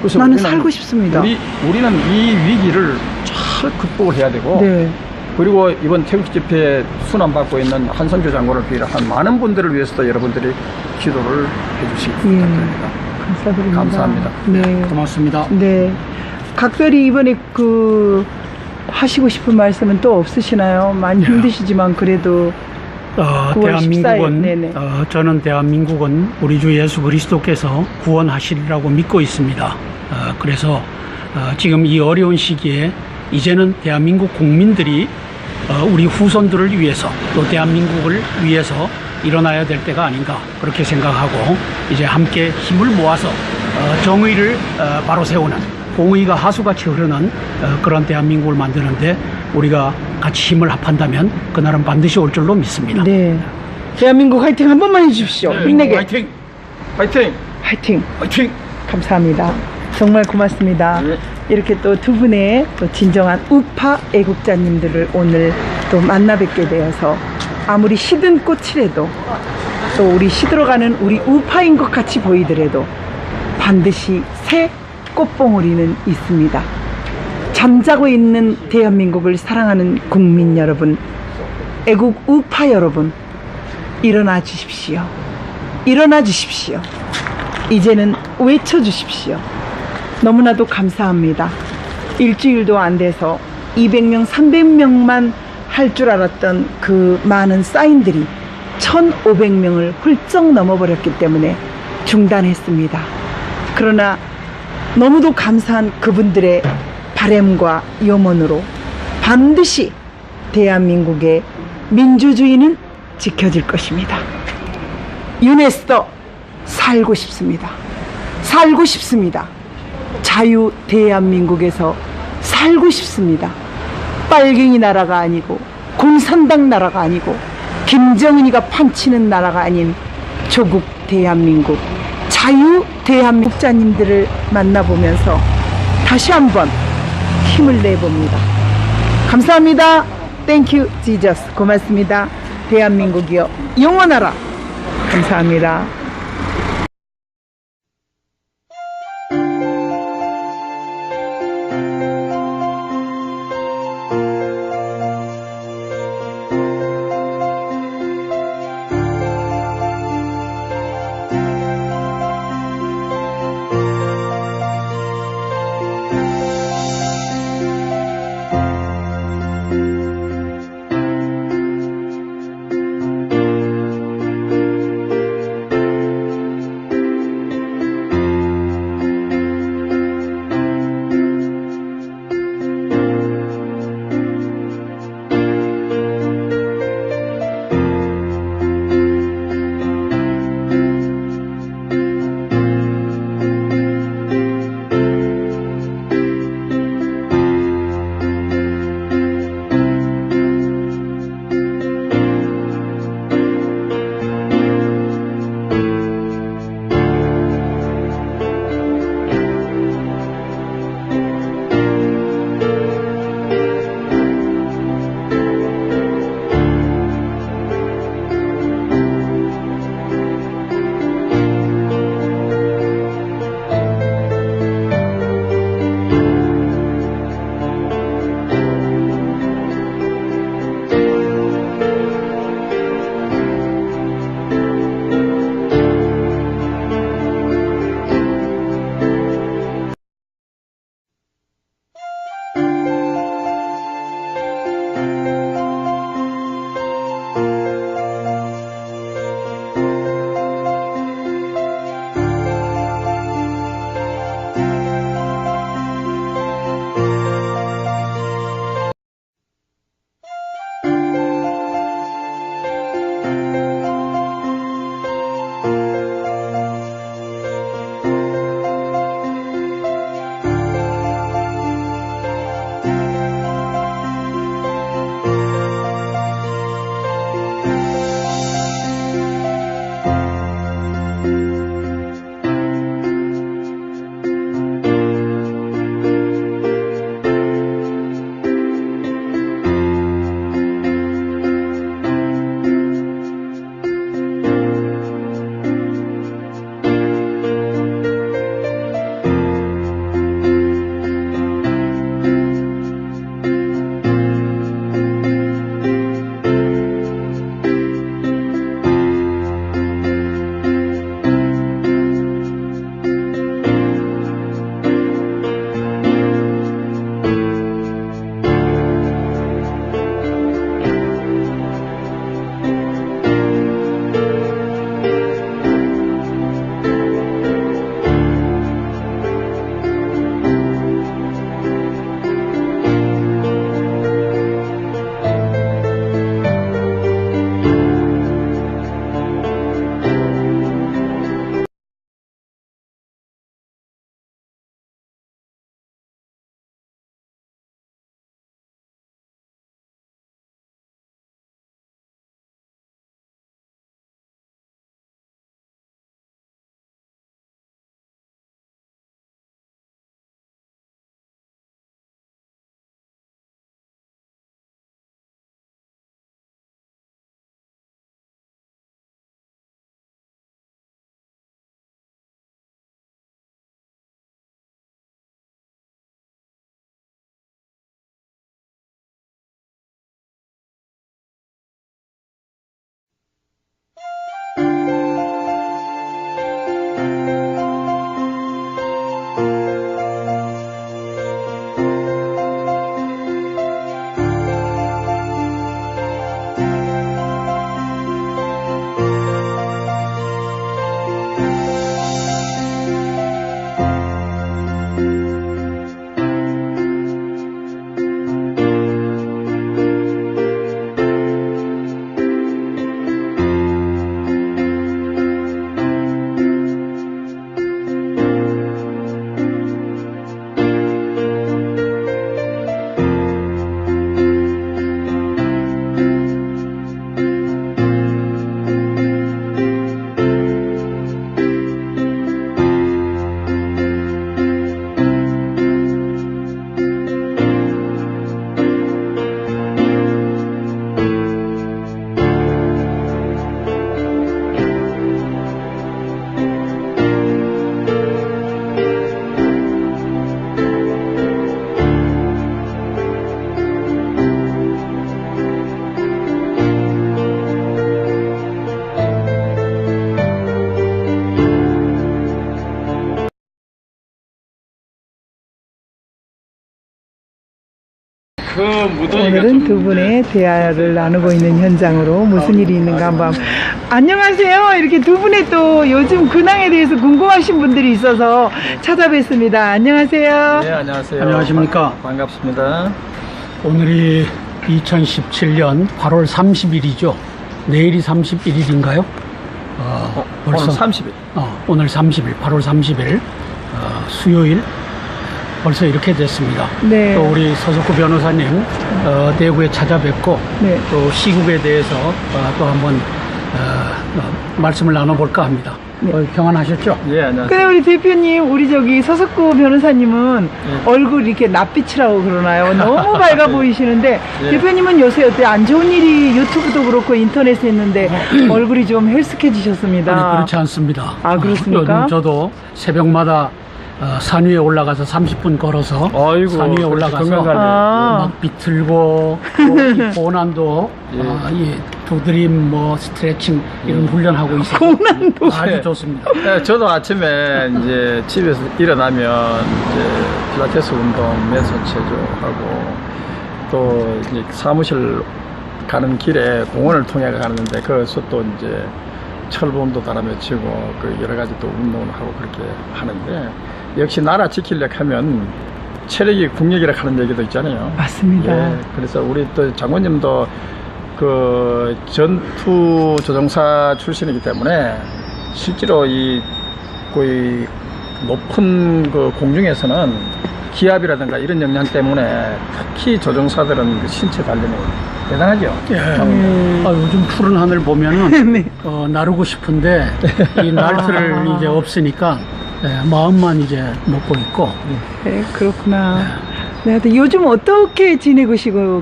그래서 나는 우리는 살고 싶습니다. 우리는 이 위기를 잘 극복을 해야 되고 네. 그리고 이번 태극기 집회에 순환받고 있는 한선조 장군을 비롯한 많은 분들을 위해서도 여러분들이 기도를 해주시기 부탁드립니다. 감사드립니다. 감사합니다. 네. 고맙습니다. 네. 각별히 이번에 하시고 싶은 말씀은 또 없으시나요? 많이 힘드시지만 그래도 9월 대한민국은 14일. 네네. 저는 대한민국은 우리 주 예수 그리스도께서 구원하시리라고 믿고 있습니다. 그래서 지금 이 어려운 시기에 이제는 대한민국 국민들이 우리 후손들을 위해서 또 대한민국을 위해서 일어나야 될 때가 아닌가 그렇게 생각하고 이제 함께 힘을 모아서 정의를 바로 세우는 공의가 하수같이 흐르는 그런 대한민국을 만드는데 우리가 같이 힘을 합한다면 그날은 반드시 올 줄로 믿습니다. 네. 대한민국 화이팅 한 번만 해주십시오. 힘내게. 화이팅! 화이팅! 화이팅. 화이팅! 감사합니다. 정말 고맙습니다. 네. 이렇게 또 두 분의 또 진정한 우파 애국자님들을 오늘 또 만나 뵙게 되어서 아무리 시든 꽃이라도 또 우리 시들어가는 우리 우파인 것 같이 보이더라도 반드시 새 꽃봉오리는 있습니다. 잠자고 있는 대한민국을 사랑하는 국민 여러분, 애국 우파 여러분, 일어나 주십시오. 일어나 주십시오. 이제는 외쳐 주십시오. 너무나도 감사합니다. 일주일도 안 돼서 200명, 300명만 할 줄 알았던 그 많은 사인들이 1,500명을 훌쩍 넘어버렸기 때문에 중단했습니다. 그러나 너무도 감사한 그분들의 바램과 염원으로 반드시 대한민국의 민주주의는 지켜질 것입니다. 유네스도 살고 싶습니다. 살고 싶습니다. 자유 대한민국에서 살고 싶습니다. 빨갱이 나라가 아니고 공산당 나라가 아니고 김정은이가 판치는 나라가 아닌 조국 대한민국, 자유 대한민국자님들을 만나보면서 다시 한번 힘을 내봅니다. 감사합니다. 땡큐 지저스. 고맙습니다. 대한민국이여 영원하라. 감사합니다. 그 무더위가 오늘은 두 분의 대화를 나누고 있는 현장으로 무슨 일이 있는가 한번. 안녕하세요. 이렇게 두 분의 또 요즘 근황에 대해서 궁금하신 분들이 있어서 찾아뵙습니다. 안녕하세요. 네, 안녕하세요. 안녕하십니까. 반갑습니다. 오늘이 2017년 8월 30일이죠. 내일이 31일인가요? 오늘 30일. 오늘 30일, 8월 30일, 수요일. 벌써 이렇게 됐습니다. 네. 또 우리 서석구 변호사님 대구에 찾아뵙고 네. 또 시국에 대해서 또 한번 말씀을 나눠볼까 합니다. 평안하셨죠? 예, 안녕하세요. 근데 우리 대표님, 우리 저기 서석구 변호사님은 얼굴 이렇게 낯빛이라고 그러나요? 너무 밝아 보이시는데 예. 대표님은 요새 어때? 안 좋은 일이 유튜브도 그렇고 인터넷에 있는데 얼굴이 좀 헬스케지셨습니다. 아니, 그렇지 않습니다. 아, 그렇습니까? 요즘 저도 새벽마다 산 위에 올라가서 30분 걸어서 아이고, 산 위에 올라가서 건강관리. 아. 막 비틀고 또 이 고난도 예. 이 두드림 뭐 스트레칭 이런 훈련하고 있어서 고난도. 아주 좋습니다. 네, 저도 아침에 이제 집에서 일어나면 이제 필라테스 운동, 맨손 체조하고 또 이제 사무실 가는 길에 공원을 통해 가는데 거기서 또 이제 철봉도 달아맺히고 그 여러 가지 또 운동을 하고 그렇게 하는데 역시 나라 지키려고 하면 체력이 국력이라 하는 얘기도 있잖아요. 맞습니다. 예, 그래서 우리 또 장관님도 그 전투 조종사 출신이기 때문에 실제로 이 거의 높은 그 공중에서는 기압이라든가 이런 영향 때문에 특히 조종사들은 그 신체 단련이 대단하죠. 요즘 푸른 하늘 보면은 네. 나르고 싶은데 이 날틀을 이제 없으니까 마음만 이제 먹고 있고 네, 그렇구나. 네, 하여튼 요즘 어떻게 지내고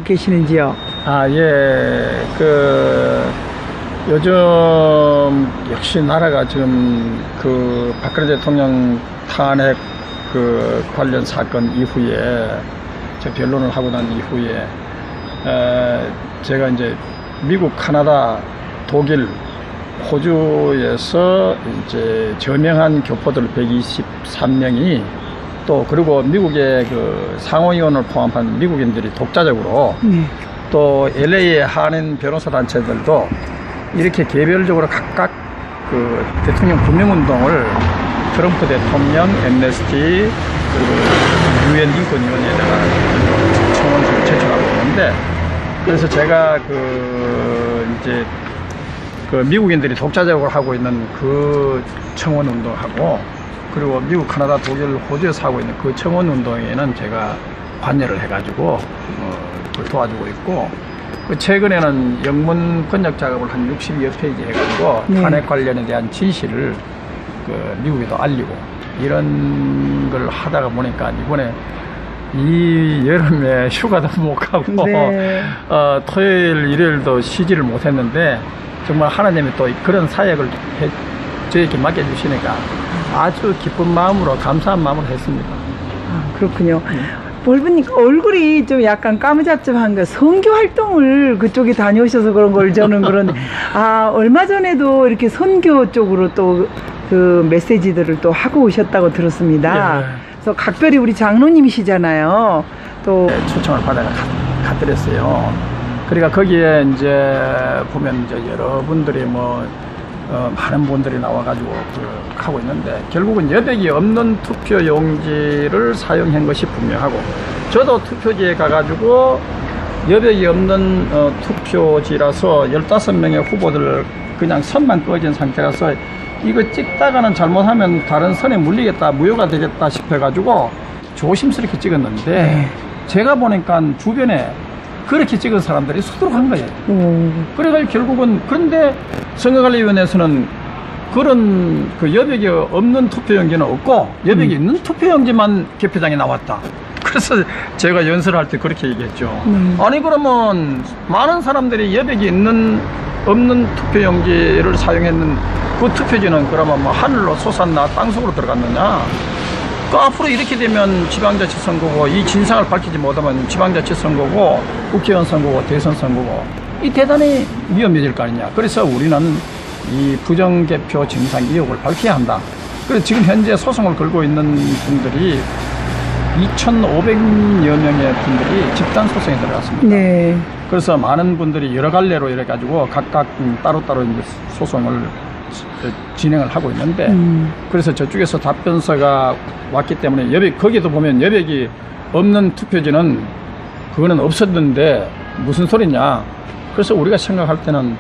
계시는지요? 아, 예. 요즘 역시 나라가 지금 그 박근혜 대통령 탄핵 그 관련 사건 이후에 저 변론을 하고 난 이후에 제가 이제 미국, 카나다, 독일, 호주에서 이제 저명한 교포들 123명이 또 그리고 미국의 그 상호위원을 포함한 미국인들이 독자적으로 네. 또 LA의 한인 변호사 단체들도 이렇게 개별적으로 각각 그 대통령 구명운동을 트럼프 대통령, 엠네스티 그리고 유엔 인권위원회에다가 청원서를 제출하고 있는데 그래서 제가 이제 그 미국인들이 독자적으로 하고 있는 그 청원 운동하고 그리고 미국, 카나다, 독일, 호주에서 하고 있는 그 청원 운동에는 제가 관여를 해가지고 그걸 도와주고 있고 그 최근에는 영문 번역 작업을 한 60여 페이지 해가지고 네. 탄핵 관련에 대한 진실을 그 미국에도 알리고 이런 걸 하다가 보니까 이번에 이 여름에 휴가도 못 가고 네. 토요일, 일요일도 쉬지를 못했는데 정말 하나님이 또 그런 사역을 저에게 맡겨주시니까 아주 기쁜 마음으로 감사한 마음으로 했습니다. 아, 그렇군요. 볼보니까 얼굴이 좀 약간 까무잡잡한 거 선교 활동을 그쪽에 다녀오셔서 그런 걸 저는 그런 얼마 전에도 이렇게 선교 쪽으로 또 그 메시지들을 또 하고 오셨다고 들었습니다. 예. 그래서 각별히 우리 장로님이시잖아요. 또 초청을 받아 갔더랬어요. 그러니까 거기에 이제 보면 이제 여러분들이 많은 분들이 나와가지고 하고 있는데 결국은 여백이 없는 투표 용지를 사용한 것이 분명하고 저도 투표지에 가가지고 여백이 없는 투표지라서 15명의 후보들 그냥 선만 꺼진 상태라서 이거 찍다가는 잘못하면 다른 선에 물리겠다, 무효가 되겠다 싶어가지고 조심스럽게 찍었는데 제가 보니까 주변에 그렇게 찍은 사람들이 수두룩한 거예요. 그래가지고 결국은 그런데 선거관리위원회에서는 그런 그 여백이 없는 투표용지는 없고 여백이 있는 투표용지만 개표장에 나왔다. 그래서 제가 연설할 때 그렇게 얘기했죠. 아니 그러면 많은 사람들이 여백이 없는 투표용지를 사용했는 그 투표지는 그러면 뭐 하늘로 솟았나 땅속으로 들어갔느냐? 그 앞으로 이렇게 되면 지방자치선거고 이 진상을 밝히지 못하면 지방자치선거고 국회의원 선거고 대선 선거고 이 대단히 위험해질 거 아니냐. 그래서 우리는 이 부정개표 진상 의혹을 밝혀야 한다. 그래서 지금 현재 소송을 걸고 있는 분들이 2,500여 명의 분들이 집단 소송에 들어갔습니다. 네. 그래서 많은 분들이 여러 갈래로 이래 가지고 각각 따로따로 이제 소송을 진행을 하고 있는데 그래서 저쪽에서 답변서가 왔기 때문에 여백, 거기도 보면 여백이 없는 투표지는 그거는 없었는데 무슨 소리냐. 그래서 우리가 생각할 때는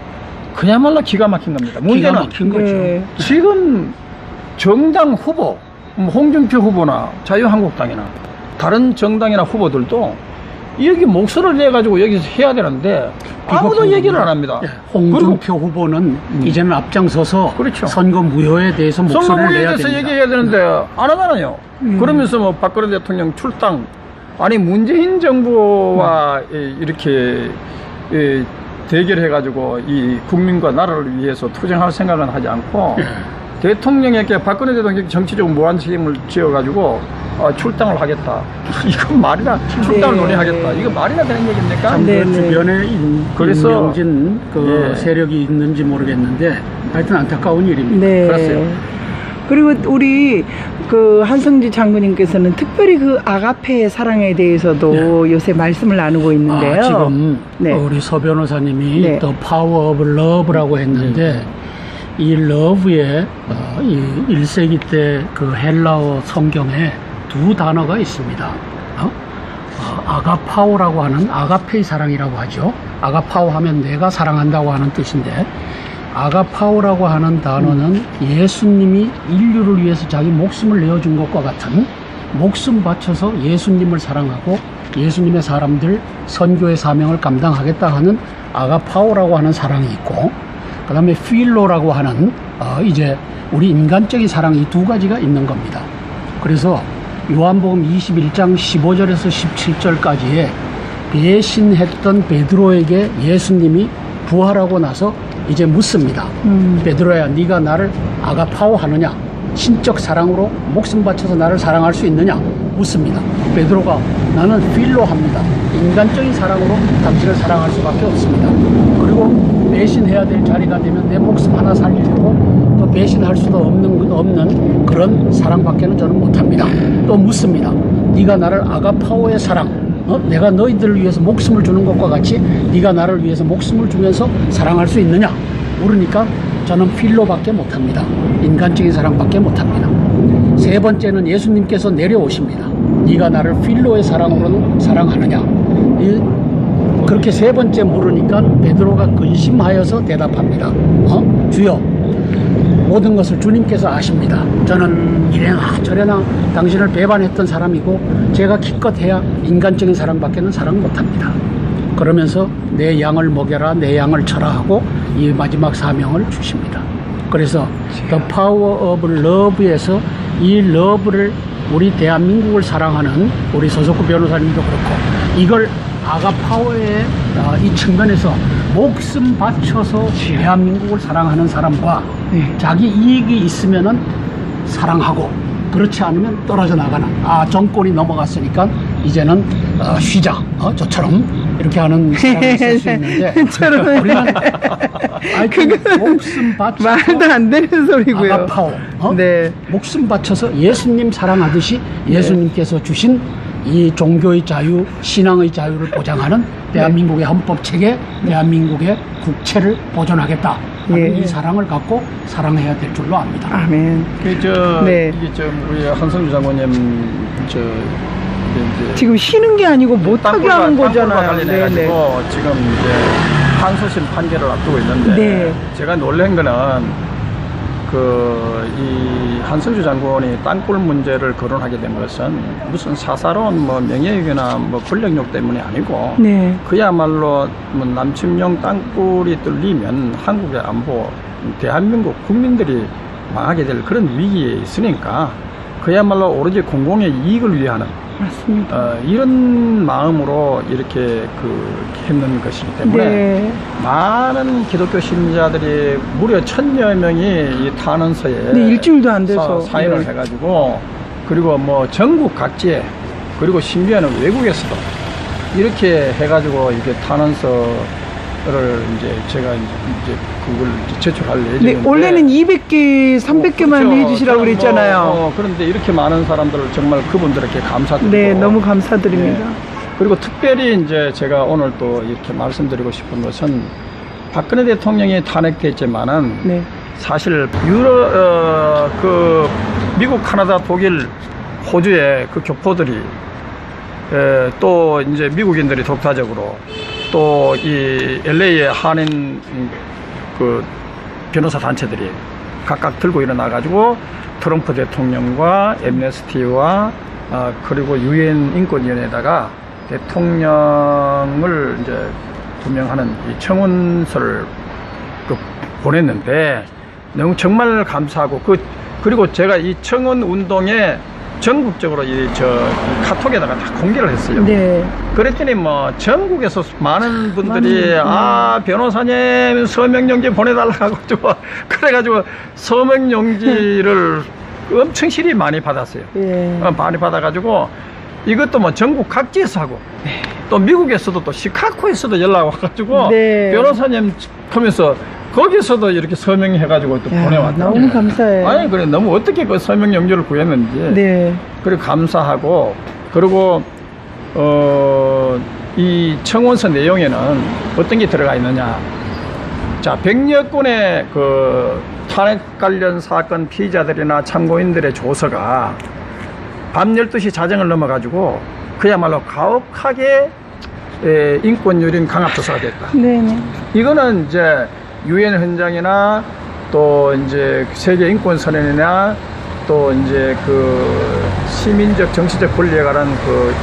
그야말로 기가 막힌 겁니다. 기가 문제는 막힌 거죠. 네. 지금 정당 후보, 홍준표 후보나 자유한국당이나 다른 정당이나 후보들도 여기 목소리를 내가지고 여기서 해야 되는데 아무도 얘기를 안 합니다. 예, 홍준표 후보는 이제는 앞장서서 그렇죠. 선거 무효에 대해서 목소리를 선거에 내야 대해서 됩니다. 얘기해야 되는데 안 하잖아요. 그러면서 뭐 박근혜 대통령 출당, 아니 문재인 정부와 이렇게 대결해가지고 이 국민과 나라를 위해서 투쟁할 생각은 하지 않고 대통령에게 박근혜 대통령 정치적 무한 책임을 지어가지고 출당을 하겠다. 이건 말이나 출당을 네. 논의하겠다. 이거 말이나 되는 얘기입니까? 참 네, 그 네. 주변에 그래서 인명진 그 예. 세력이 있는지 모르겠는데 하여튼 안타까운 일입니다. 네. 그렇어요. 그리고 우리 그 한성주 장군님께서는 특별히 그 아가페의 사랑에 대해서도 요새 말씀을 나누고 있는데요. 지금 네. 우리 서 변호사님이 네. The Power of Love라고 했는데 이 러브에 이 1세기 때 그 헬라어 성경에 두 단어가 있습니다. 아가파오라고 하는 아가페의 사랑이라고 하죠. 아가파오 하면 내가 사랑한다고 하는 뜻인데 아가파오라고 하는 단어는 예수님이 인류를 위해서 자기 목숨을 내어준 것과 같은 목숨 바쳐서 예수님을 사랑하고 예수님의 사람들 선교의 사명을 감당하겠다 하는 아가파오라고 하는 사랑이 있고 그 다음에 필로라고 하는 이제 우리 인간적인 사랑 이 두 가지가 있는 겁니다. 그래서 요한복음 21장 15절에서 17절까지에 배신했던 베드로에게 예수님이 부활하고 나서 이제 묻습니다. 베드로야, 네가 나를 아가파오 하느냐? 신적 사랑으로 목숨 바쳐서 나를 사랑할 수 있느냐? 묻습니다. 베드로가 나는 필로 합니다. 인간적인 사랑으로 당신을 사랑할 수밖에 없습니다. 그리고 배신해야 될 자리가 되면 내 목숨 하나 살리려고 또 배신할 수도 없는 그런 사랑밖에는 저는 못합니다. 또 묻습니다. 네가 나를 아가파오의 사랑, 내가 너희들을 위해서 목숨을 주는 것과 같이 네가 나를 위해서 목숨을 주면서 사랑할 수 있느냐? 물으니까 저는 필로밖에 못합니다. 인간적인 사랑밖에 못합니다. 세 번째는 예수님께서 내려오십니다. 네가 나를 필로의 사랑으로는 사랑하느냐? 그렇게 세 번째 물으니까 베드로가 근심하여서 대답합니다. 주여, 모든 것을 주님께서 아십니다. 저는 이래나 저래나 당신을 배반했던 사람이고 제가 기껏해야 인간적인 사랑밖에는 사랑 못합니다. 그러면서 내 양을 먹여라, 내 양을 쳐라 하고 이 마지막 사명을 주십니다. 그래서 The Power of Love에서 이 러브를 우리 대한민국을 사랑하는 우리 서석구 변호사님도 그렇고 이걸 아가파워의 이 측면에서 목숨 바쳐서 대한민국을 사랑하는 사람과 자기 이익이 있으면은 사랑하고 그렇지 않으면 떨어져 나가는 정권이 넘어갔으니까 이제는 쉬자 저처럼 이렇게 하는 사람이 있을 수 있는데 우리는 하여튼 목숨 바쳐서 말도 안 되는 소리고요. 아가파워 네. 목숨 바쳐서 예수님 사랑하듯이 예수님께서 주신 이 종교의 자유, 신앙의 자유를 보장하는 대한민국의 헌법체계, 대한민국의 국채를 보존하겠다 하는 이 사랑을 갖고 사랑해야 될 줄로 압니다. 아멘. 이게 우리 한성주 장관님 이제 지금 쉬는 게 아니고 못하게 하는 거잖아요. 관련해가지고 지금 이제 항소심 판결을 앞두고 있는데 제가 놀란 거는 이 한성주 장관이 땅굴 문제를 거론하게 된 것은 무슨 사사로운 뭐 명예욕이나 뭐 권력욕 때문이 아니고 그야말로 뭐 남침용 땅굴이 뚫리면 한국의 안보, 대한민국 국민들이 망하게 될 그런 위기에 있으니까 그야말로 오로지 공공의 이익을 위하는 맞습니다. 이런 마음으로 이렇게 했는 것이기 때문에 많은 기독교 신자들이 무려 1000여 명이 이 탄원서에 일주일도 안 돼서 사인을 해가지고 그리고 뭐 전국 각지에 그리고 심지어는 외국에서도 이렇게 해가지고 이게 탄원서 이제 제가 이제 그걸 이제 제출할 네, 예정인데. 원래는 200개, 300개만 그렇죠. 해주시라고 저는 그랬잖아요. 그런데 이렇게 많은 사람들을 정말 그분들에게 감사드리고. 네, 너무 감사드립니다. 네. 그리고 특별히 이제 제가 오늘 또 이렇게 말씀드리고 싶은 것은 박근혜 대통령이 탄핵됐지만은 네. 사실 그 미국, 카나다, 독일, 호주의 그 교포들이 또 이제 미국인들이 독자적으로 또 이 LA의 한인 그 변호사 단체들이 각각 들고 일어나 가지고 트럼프 대통령과 엠네스티와 그리고 유엔 인권위원회에다가 대통령을 이제 조명하는 이 청원서를 보냈는데 너무 정말 감사하고 그리고 제가 이 청원 운동에 전국적으로 카톡에다가 다 공개를 했어요. 네. 그랬더니 뭐 전국에서 많은 분들이 변호사님 서명용지 보내달라고 그래가지고 서명용지를 엄청 실이 많이 받았어요. 예. 많이 받아가지고 이것도 뭐 전국 각지에서 하고 또 미국에서도 또 시카고에서도 연락 와가지고 네. 변호사님 하면서 거기서도 이렇게 서명해가지고 또 야, 보내왔다. 너무 감사해요. 아니 그래 너무 어떻게 그 서명 용지를 구했는지. 네. 그리고 감사하고 그리고 이 청원서 내용에는 어떤 게 들어가 있느냐. 자, 100여 건의 그 탄핵 관련 사건 피의자들이나 참고인들의 조서가 밤 12시 자정을 넘어가지고 그야말로 가혹하게 인권 유린 강압 조사가 됐다. 네네. 이거는 이제 유엔 헌장이나 또 이제 세계 인권 선언이나 또 이제 그 시민적 정치적 권리에 관한 그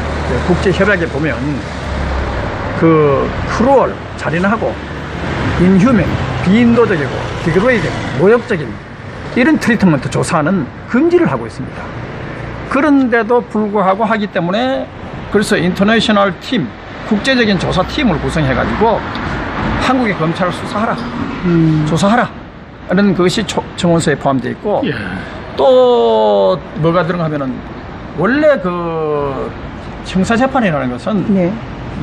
국제 협약에 보면 그 크루얼 잔인하고 인휴먼 비인도적이고 디그레이딩 모욕적인 이런 트리트먼트 조사는 금지를 하고 있습니다. 그런데도 불구하고 하기 때문에 그래서 인터내셔널 팀 국제적인 조사팀을 구성해가지고 한국의 검찰을 수사하라, 조사하라 하는 것이 청원서에 포함되어 있고 예. 또 뭐가 들어가 하면은 원래 그 형사재판이라는 것은 네.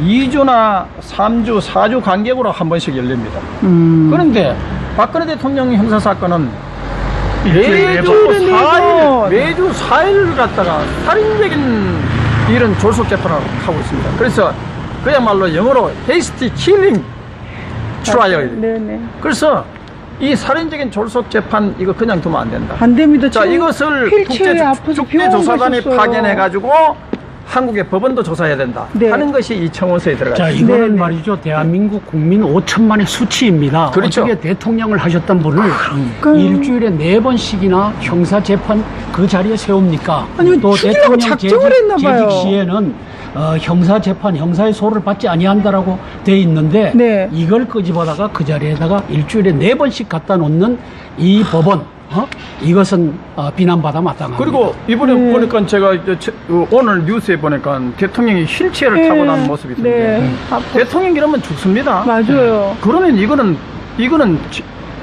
2주나 3주, 4주 간격으로 한 번씩 열립니다. 그런데 박근혜 대통령 형사사건은 매주 4일 갖다가 살인적인 이런 졸속 재판을 하고 있습니다. 그래서 그야말로 영어로 hasty killing trial. 네네. 그래서 이 살인적인 졸속 재판 이거 그냥 두면 안 된다. 안 됩니다. 자, 이것을 휠체어에 아파서 병원 국제조사단이 가셨어요. 파견해가지고 한국의 법원도 조사해야 된다 네. 하는 것이 이 청원서에 들어가 자, 있습니다. 이거는 네네. 말이죠. 대한민국 국민 5천만의 수치입니다. 그렇죠. 어떻게 대통령을 하셨던 분을 일주일에 4번씩이나 형사재판 그 자리에 세웁니까? 아니, 또 죽이려고 대통령 작정을 했나 봐요. 재직 시에는 형사재판, 형사의 소를 받지 아니한다라고 돼 있는데 네. 이걸 끄집어다가 그 자리에다가 일주일에 4번씩 갖다 놓는 이 법원, 이것은 비난받아 마땅합니다. 그리고 이번에 보니까 제가 오늘 뉴스에 보니까 대통령이 휠체어를 타고 나는 모습이 있던데 네. 대통령 이러면 죽습니다. 맞아요. 그러면 이거는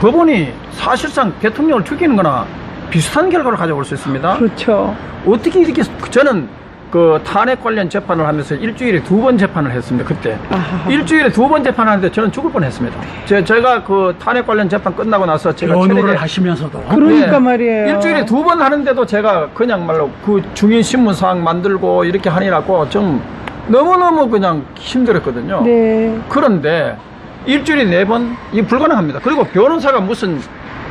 법원이 사실상 대통령을 죽이는 거나 비슷한 결과를 가져올 수 있습니다. 그렇죠. 어떻게 이렇게 저는 그 탄핵 관련 재판을 하면서 일주일에 2번 재판을 했습니다. 그때 아하하. 일주일에 2번 재판하는데 저는 죽을 뻔했습니다. 제가 그 탄핵 관련 재판 끝나고 나서 제가 변호를 하시면서도 그러니까 네. 말이에요. 일주일에 2번 하는데도 제가 그냥 말로 그 중인 신문사항 만들고 이렇게 하느라고 좀 너무너무 그냥 힘들었거든요. 네. 그런데 일주일에 4번 이 불가능합니다. 그리고 변호사가 무슨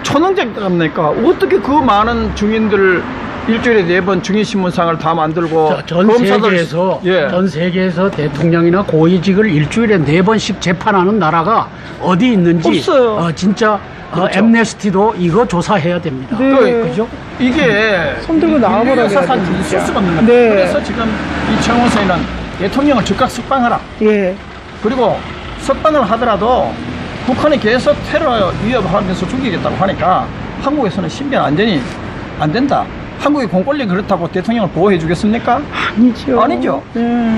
초능력입니까? 어떻게 그 많은 중인들 일주일에 4번 중인신문상을 다 만들고 자, 전 세계에서 예. 전 세계에서 대통령이나 고위직을 일주일에 4번씩 재판하는 나라가 어디 있는지 없어요. 진짜 그렇죠. 엠네스티도 이거 조사해야 됩니다. 네. 그죠? 이게 손 들고 나와보라고 사상 해야 돼, 있을 진짜. 수가 없는 겁니다. 네. 그래서 지금 이 청원서에는 대통령을 즉각 석방하라. 예. 그리고 석방을 하더라도 북한이 계속 테러 위협하면서 죽이겠다고 하니까 한국에서는 신변 안전이 안 된다. 한국의 공권력이 그렇다고 대통령을 보호해 주겠습니까? 아니죠. 아니죠.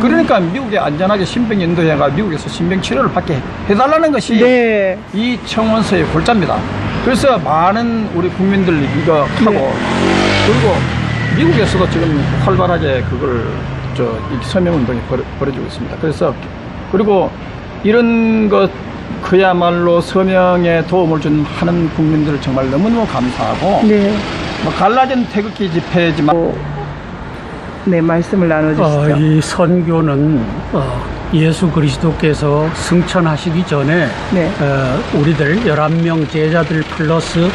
그러니까 미국에 안전하게 신병 인도해가 미국에서 신병 치료를 받게 해달라는 것이 네. 이 청원서의 골자입니다. 그래서 많은 우리 국민들이 이거 하고 그리고 미국에서도 지금 활발하게 그걸 이 서명운동이 벌어지고 있습니다. 그래서 그리고 이런 것 그야말로 서명에 도움을 준 많은 국민들 정말 너무너무 감사하고 네. 뭐 갈라진 태극기 집회지만 네, 말씀을 나눠주시죠. 이 선교는 예수 그리스도께서 승천하시기 전에 네. 우리들 11명 제자들 플러스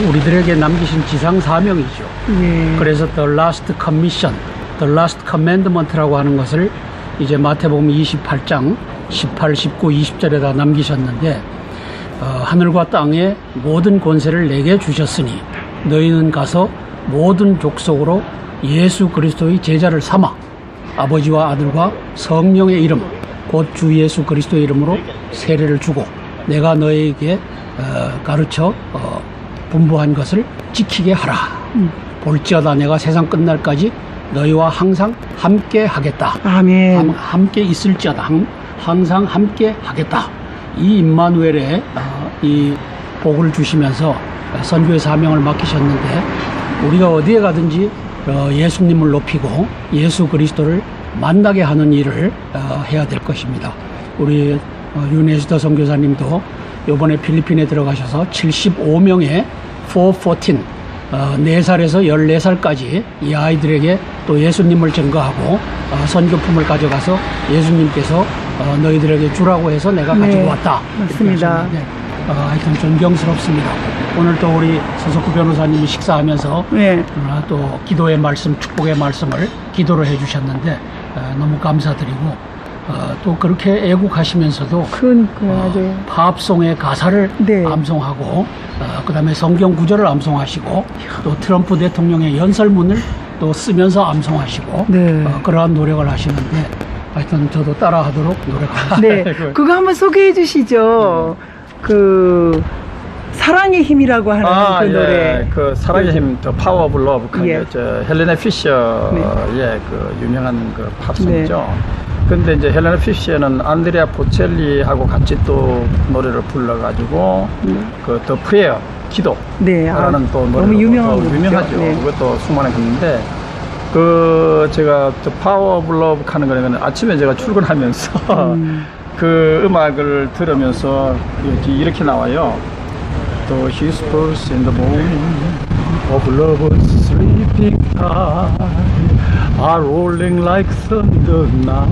우리들에게 남기신 지상 사명이죠. 예. 그래서 The Last Commission, The Last Commandment라고 하는 것을 이제 마태복음 28장 18, 19, 20절에다 남기셨는데 하늘과 땅의 모든 권세를 내게 주셨으니 너희는 가서 모든 족속으로 예수 그리스도의 제자를 삼아 아버지와 아들과 성령의 이름 곧 주 예수 그리스도의 이름으로 세례를 주고 내가 너희에게 가르쳐 분부한 것을 지키게 하라. 볼지어다 내가 세상 끝날까지 너희와 항상 함께 하겠다. 아멘. 함께 있을지어다 항상 함께 하겠다. 이 임마누엘의 이 복을 주시면서 선교의 사명을 맡기셨는데 우리가 어디에 가든지 예수님을 높이고 예수 그리스도를 만나게 하는 일을 해야 될 것입니다. 우리 윤혜수도 선교사님도 이번에 필리핀에 들어가셔서 75명의 414 4살에서 14살까지 이 아이들에게 또 예수님을 증거하고 선교품을 가져가서 예수님께서 너희들에게 주라고 해서 내가 네, 가지고 왔다. 맞습니다. 하셨는데, 하여튼 존경스럽습니다. 오늘 또 우리 서석구 변호사님이 식사하면서 네. 또 기도의 말씀, 축복의 말씀을 기도를 해주셨는데 너무 감사드리고 또 그렇게 애국하시면서도 맞아요. 팝송의 가사를 네. 암송하고 그 다음에 성경 구절을 암송하시고 또 트럼프 대통령의 연설문을 또 쓰면서 암송하시고 네. 그러한 노력을 하시는데 하여튼 저도 따라하도록 노력하겠습니다. 네. 그거 한번 소개해 주시죠. 그 사랑의 힘이라고 하는 그 노래. 예, 그 사랑의 힘, 더 파워 오브 러브, 그 예. 헬레나 피셔의 그 유명한 그 팝송이죠. 근데 이제 헬레나 피셔는 안드레아 보첼리하고 같이 또 노래를 불러가지고 그 더 프레어, 기도. 네. 라는 또 노래가 너무 유명한 곡이죠. 유명하죠. 네. 그것도 수많은 곡인데 그 제가 더 파워 오브 러브 하는 거는 아침에 제가 출근하면서 그 음악을 들으면서 이렇게 나와요. The whispers in the morning of lovers sleeping time are rolling like thunder now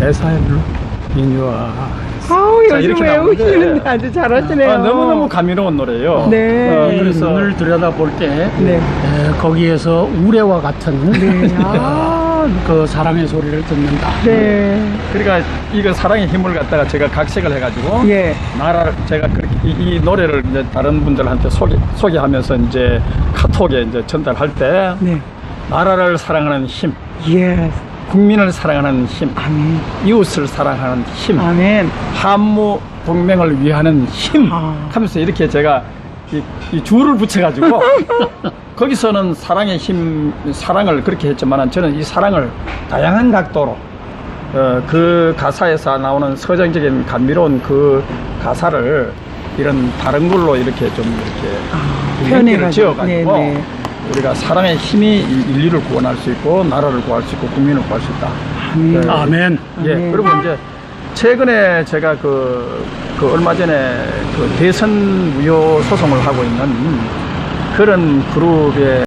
as I look in your eyes. 아우, 자, 요즘 이렇게 외우시는데 나오는데 아주 잘하시네요. 너무너무 감미로운 노래예요. 네. 그래서 눈을 들여다볼 때 네. 거기에서 우레와 같은 네. 그 사랑의 소리를 듣는다. 네. 그러니까 이거 사랑의 힘을 갖다가 제가 각색을 해가지고 예. 나라를 제가 그렇게 이 노래를 이제 다른 분들한테 소개하면서 이제 카톡에 이제 전달할 때 네. 나라를 사랑하는 힘, 예. 국민을 사랑하는 힘, 아멘. 이웃을 사랑하는 힘, 아멘. 한무 동맹을 위하는 힘 하면서 이렇게 제가 이 줄을 붙여가지고 거기서는 사랑의 힘, 사랑을 그렇게 했지만 저는 이 사랑을 다양한 각도로 그 가사에서 나오는 서정적인 감미로운 그 가사를 이런 다른 걸로 이렇게 좀 이렇게 표현해가지고. 지어가지고 네, 우리가 사랑의 힘이 인류를 구원할 수 있고 나라를 구할 수 있고 국민을 구할 수 있다. 아멘. 아멘. 예, 아멘. 그리고 이제 최근에 제가 그 얼마 전에 그 대선 무효 소송을 하고 있는 그런 그룹의